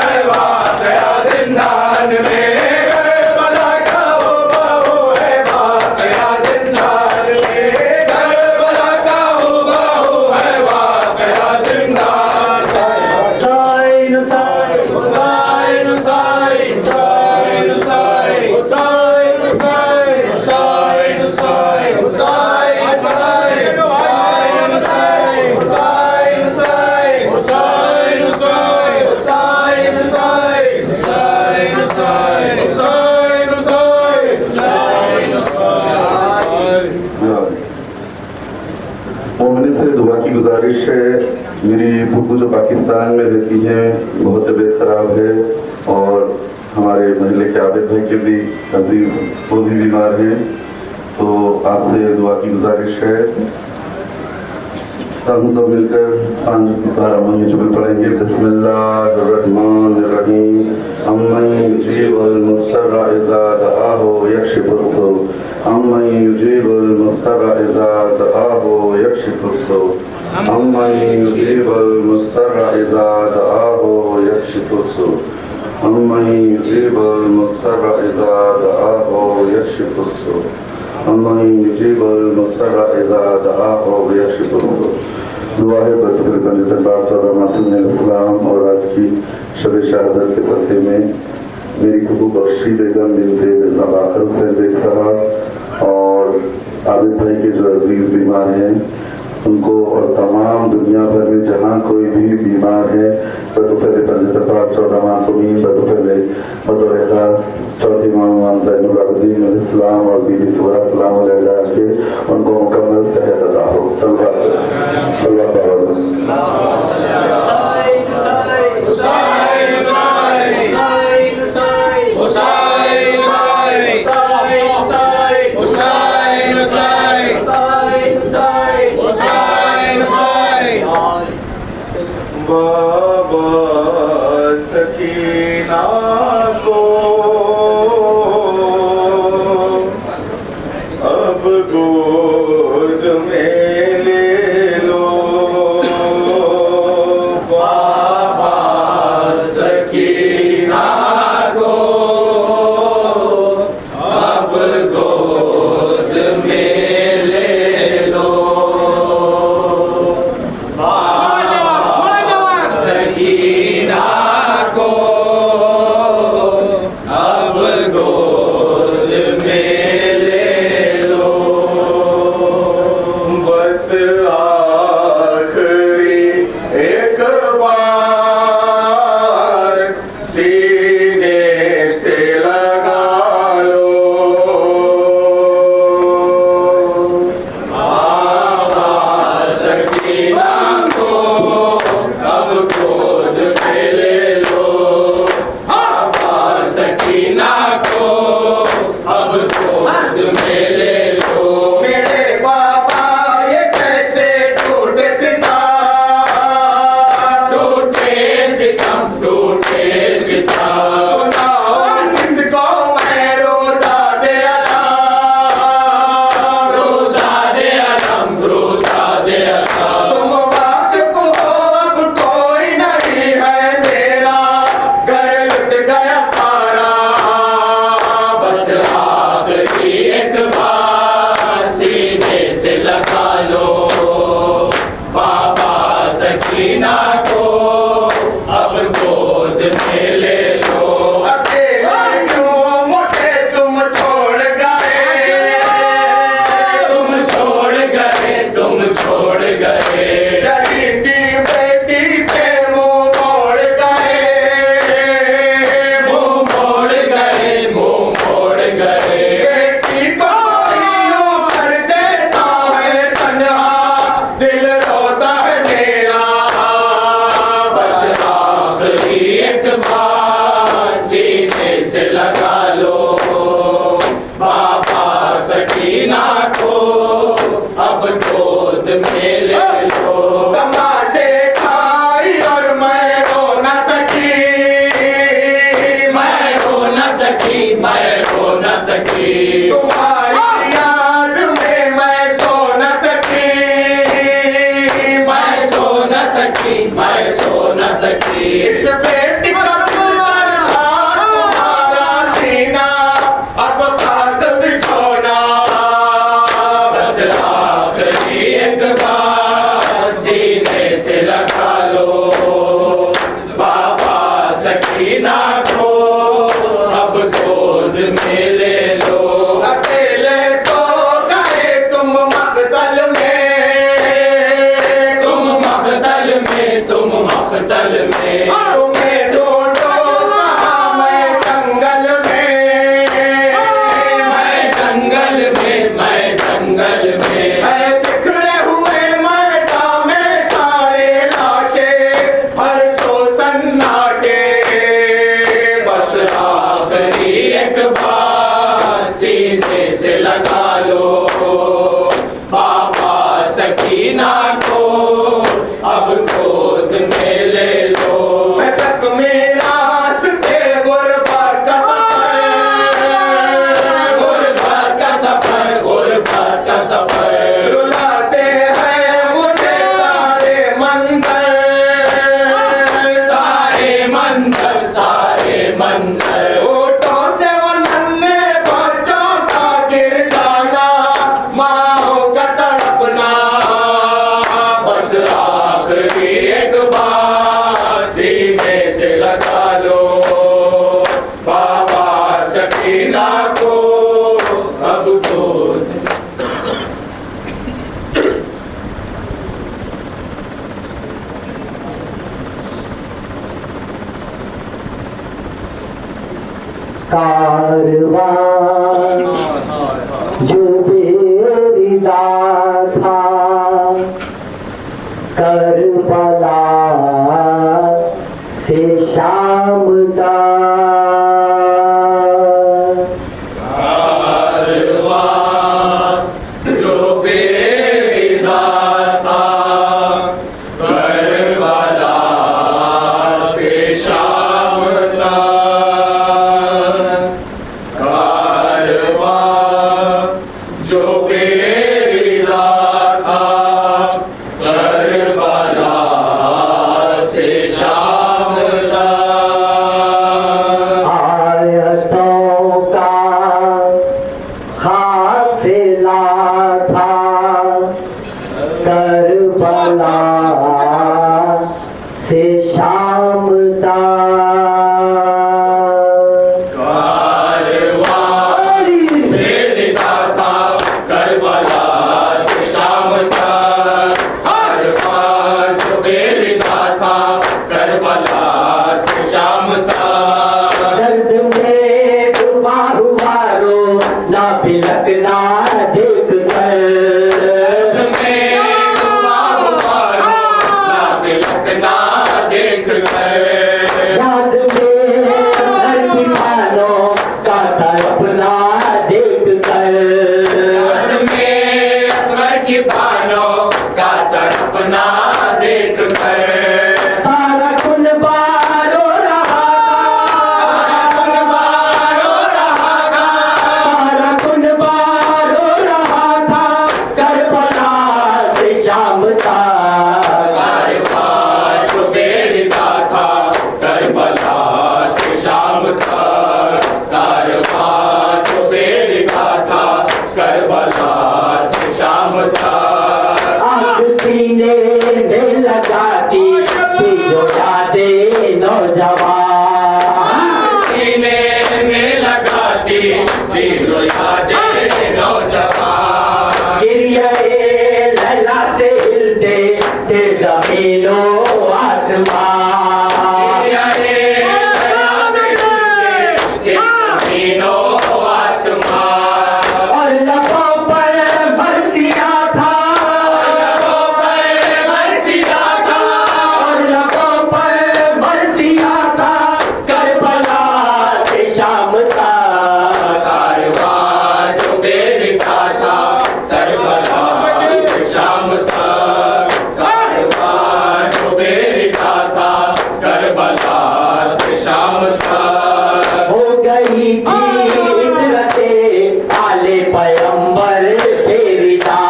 है वाक़या जिंदान में करबला का हुआ है वाक़या जिंदान में करबला का हुआ है वाक़या जिंदान हुसैन हुसैन हुसैन हुसैन हुसैन हुसैन हुसैन हुसैन हुसैन हुसैन मोमिन से दुआ की गुजारिश है। मेरी फूफू जो पाकिस्तान में रहती हैं, बहुत तबीयत खराब है और हमारे महल्ले के आबिद भाई के भी अजीज वो भी बीमार हैं, तो आपसे दुआ की गुजारिश है। हम सब मिलकर 5 बार अम्मई जुमल पढ़ेंगे। बिस्मिल्लाहिर्रहमानिर्रहीम। अम्मई युजीबुल मुस्तर्रा इज़ा दआहु यक्शिफुस्सू। अम्मई युजीबुल मुस्तर्रा इज़ा दआहु यक्शिफुस्सू। अम्मई युजीबुल मुस्तर्रा इज़ा दआहु यक्शिफुस्सू। अम्मई युजीबुल मुस्तर्रा इज़ा दआहु यक्शिफुस्सू। अम्मई युजीबुल मुस्तर्रा इज़ा दआहु यक्शिफुस्सू। दुआ है इस्लाम और आज की शब शहादत के पत्ते में मेरी खुबू बख्शी बेगम बिनते जवाखर से देख साहब और आबिद भाई के जो अजीज बीमार हैं उनको और तमाम दुनिया भर में जहाँ कोई भी बीमार है बदो पहले 14 मासूमीन बदो पहले बदौर खास चौथी इमाम ज़ैनुल आबिदीन अलैहिस्सलाम और बीबी सुहरा सलाम अलैहा के उनको मुकम्मल सेहत अता हो। सल्लल्लाहु अलैहि बाबा सकीना को अब गोद में ले लो। बाबा सकीना को अब गोद में ले लो। सकीना को अब गोद में ले लो। बस आखिरी एक बार सीने से लगा लो। बाबा सकीना को अब गोद में ले लो। बाबा सकीना को अब गोद में ले लो। मेरे बाबा ये कैसे टूटे सितार, टूटे सितम, टूटे सितार। सुनाओ किसको मैं रोदा दे अलम, रोदा दे अलम, रोदा दे अलम। तुम वाकिफ हो अब कोई नहीं है मेरा, घर लुट गया सारा। बस आखिरी एक बार सीने से लगा लो। बाबा सकीना को अब गोद में ले लो। अकेले क्यों मुझे तुम छोड़ गए, तुम छोड़ गए, तुम छोड़ गए। चहीती बेटी से मुंह मोड़ गए, मुंह मोड़ गए, मुंह मोड़ गए। बेटी को यूं कर देता है तन्हा, दिल रोता है मेरा। बस आखिरी एक बार सीने से लगा लो। बाबा सकीना को अब गोद में ले लो। तमाचे खाई और मैं रो न सकी, मैं रो न सकी, मैं रो न सकी। तुम्हारी याद में मैं सो न सकी, मैं सो न सकी, मैं सो न सकी। इस बेटी का तुम्हारा सीना अब खाक बिछोना। बस आखिरी एक बार सीने से लगा लो। बाबा सकीना को अब गोद में ले लो। अकेले सो गए तुम मख्तल में, तुम मख्तल में, तुम मख्तल में। तुम्हें ढूंढो कहाँ मैं जंगल में, मैं जंगल में, मैं जंगल में। है बिखरे हुए मैदान में सारे लाशें, हर सो सन्नाटे। बस आखिरी एक बार सीने से लगा लो। बाबा सकीना को जुबान सीने से लगा लो, बाबा सकीना को अब तो कारवां जो बेरिदा था करबला से शाम का, जो बेरिदा था करबला से शाम तक, कारवां जो बेरिदा था करबला से शाम तक, आयतों का काफिला था करबला से शाम तक। कारवां बेरिदा था करबला से शाम तक, कारवां जो बेरिदा था करबला से शाम तक, दर्द में डूबा हुआ रो ना बिलकना देख कर, दर्द में डूबा हुआ रो ना बिलकना देख कर, याद में घर की खानों का तड़पना देख कर, याद में असगर की भानों का तड़पना देख कर, सारा कुनबा रो रहा था, सारा कुनबा रो रहा था करबला से शाम तक। कारवां जो बेरिदा था करबला से शाम तक, कारवां जो बेरिदा था करबला से शाम तक, आग सीने में लगाती थी जो यादें नौजवान, सीने में लगाती थी जो यादें नौजवान, गिरिए लैला से हिलते थे जमीनों आसमान, ज़मीनो आसमान, और लबों पर बरसिया था, लबों पर बरसिया था, और लबों पर बरसिया था करबला से शाम तक। कारवां जो बेरिदा था करबला से शाम तक, कारवां जो बेरिदा था करबला से शाम तक, हो गई थी इतरते आले पैगंबर बेरिदा,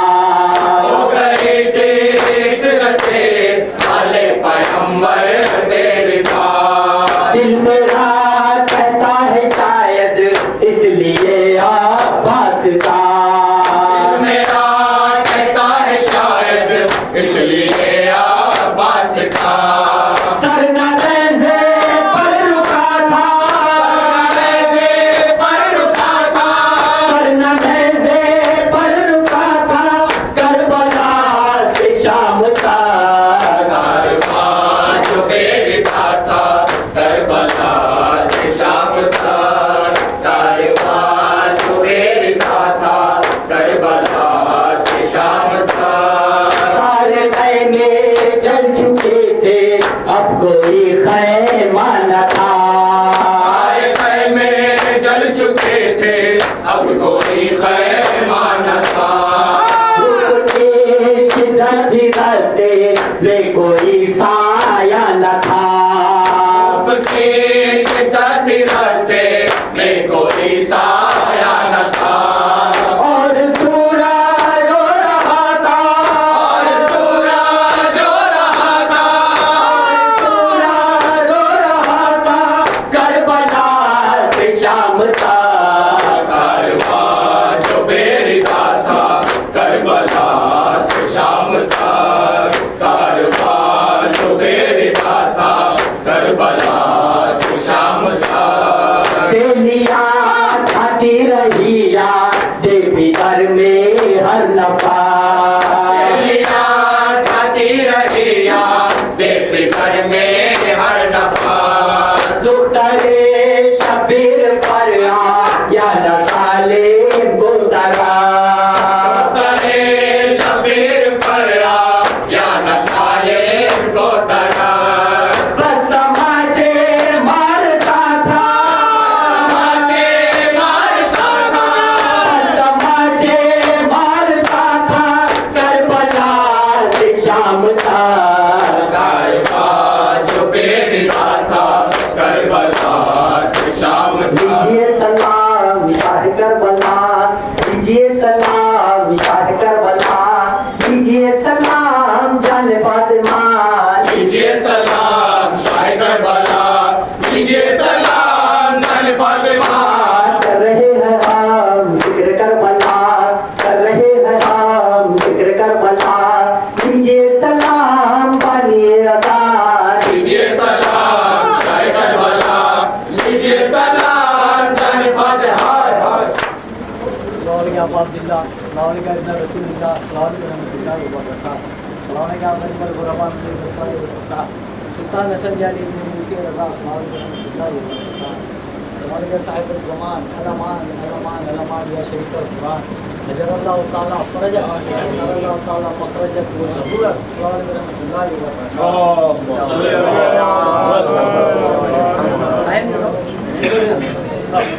हो गई थी इतरते आले पैगंबर बेरिदा, दिल मेरा कहता है शायद इसलिए आवाज का, मेरा कहता है शायद इसलिए आवाज का, सर न लहज़े पर रुका था, ऐसे पर रुका था, सर न लहज़े पर रुका था करबला से शाम तक। कारवां जो बेरिदा था करबला से शाम तक, कारवां जो बेरिदा था करबला से शाम तक, सारे खैमे जल चुके थे अब कोई खैमा न था, सारे खैमे जल चुके थे अब कोई खैमा न था, धूप के शिद्दत रास्ते में कोई साया न था, के शिद्दत रास्ते में कोई साया न था, और सूरज रो रहा था, और सूरज रो रहा था, सूरज रो रहा था करबला से शाम तक। कारवां जो बेरिदा था करबला से शाम तक, कारवां करबला से शाम था सेलिया खाती रहिया देवी घर में हर नफा सेलिया खाती रहिया देवी घर में हर नफा सुतरे शबीर पर या न साले गोदरा तरे शबीर पर या न साले को तरा बस तमाचे मारता था माचे मारता था तमाचे मारता था करबला से शाम था करबा जो बेरिया था करबला से शाम था लीजिए सलाम शाह करबला लीजिए सलाम शाह करबला लीजिए सलाम जान फातिमा लीजिए सलाम शाह करबला लीजिए सलाम जान फातिमा कर रहे हैं हम जिक्र करबला कर रहे हैं हम जिक्र करबला लीजिए सलाम बानिए आजाद लीजिए सलाम शाह करबला लीजिए सलाम जान फातिमा सुल्तान हसन यानी साहिब ज़मान अलमान अलमान अलमान या शरीफ कुरान हजर अल्लाह ताला फरज अल्लाह ताला मखरज व ज़हूरत अल्लाह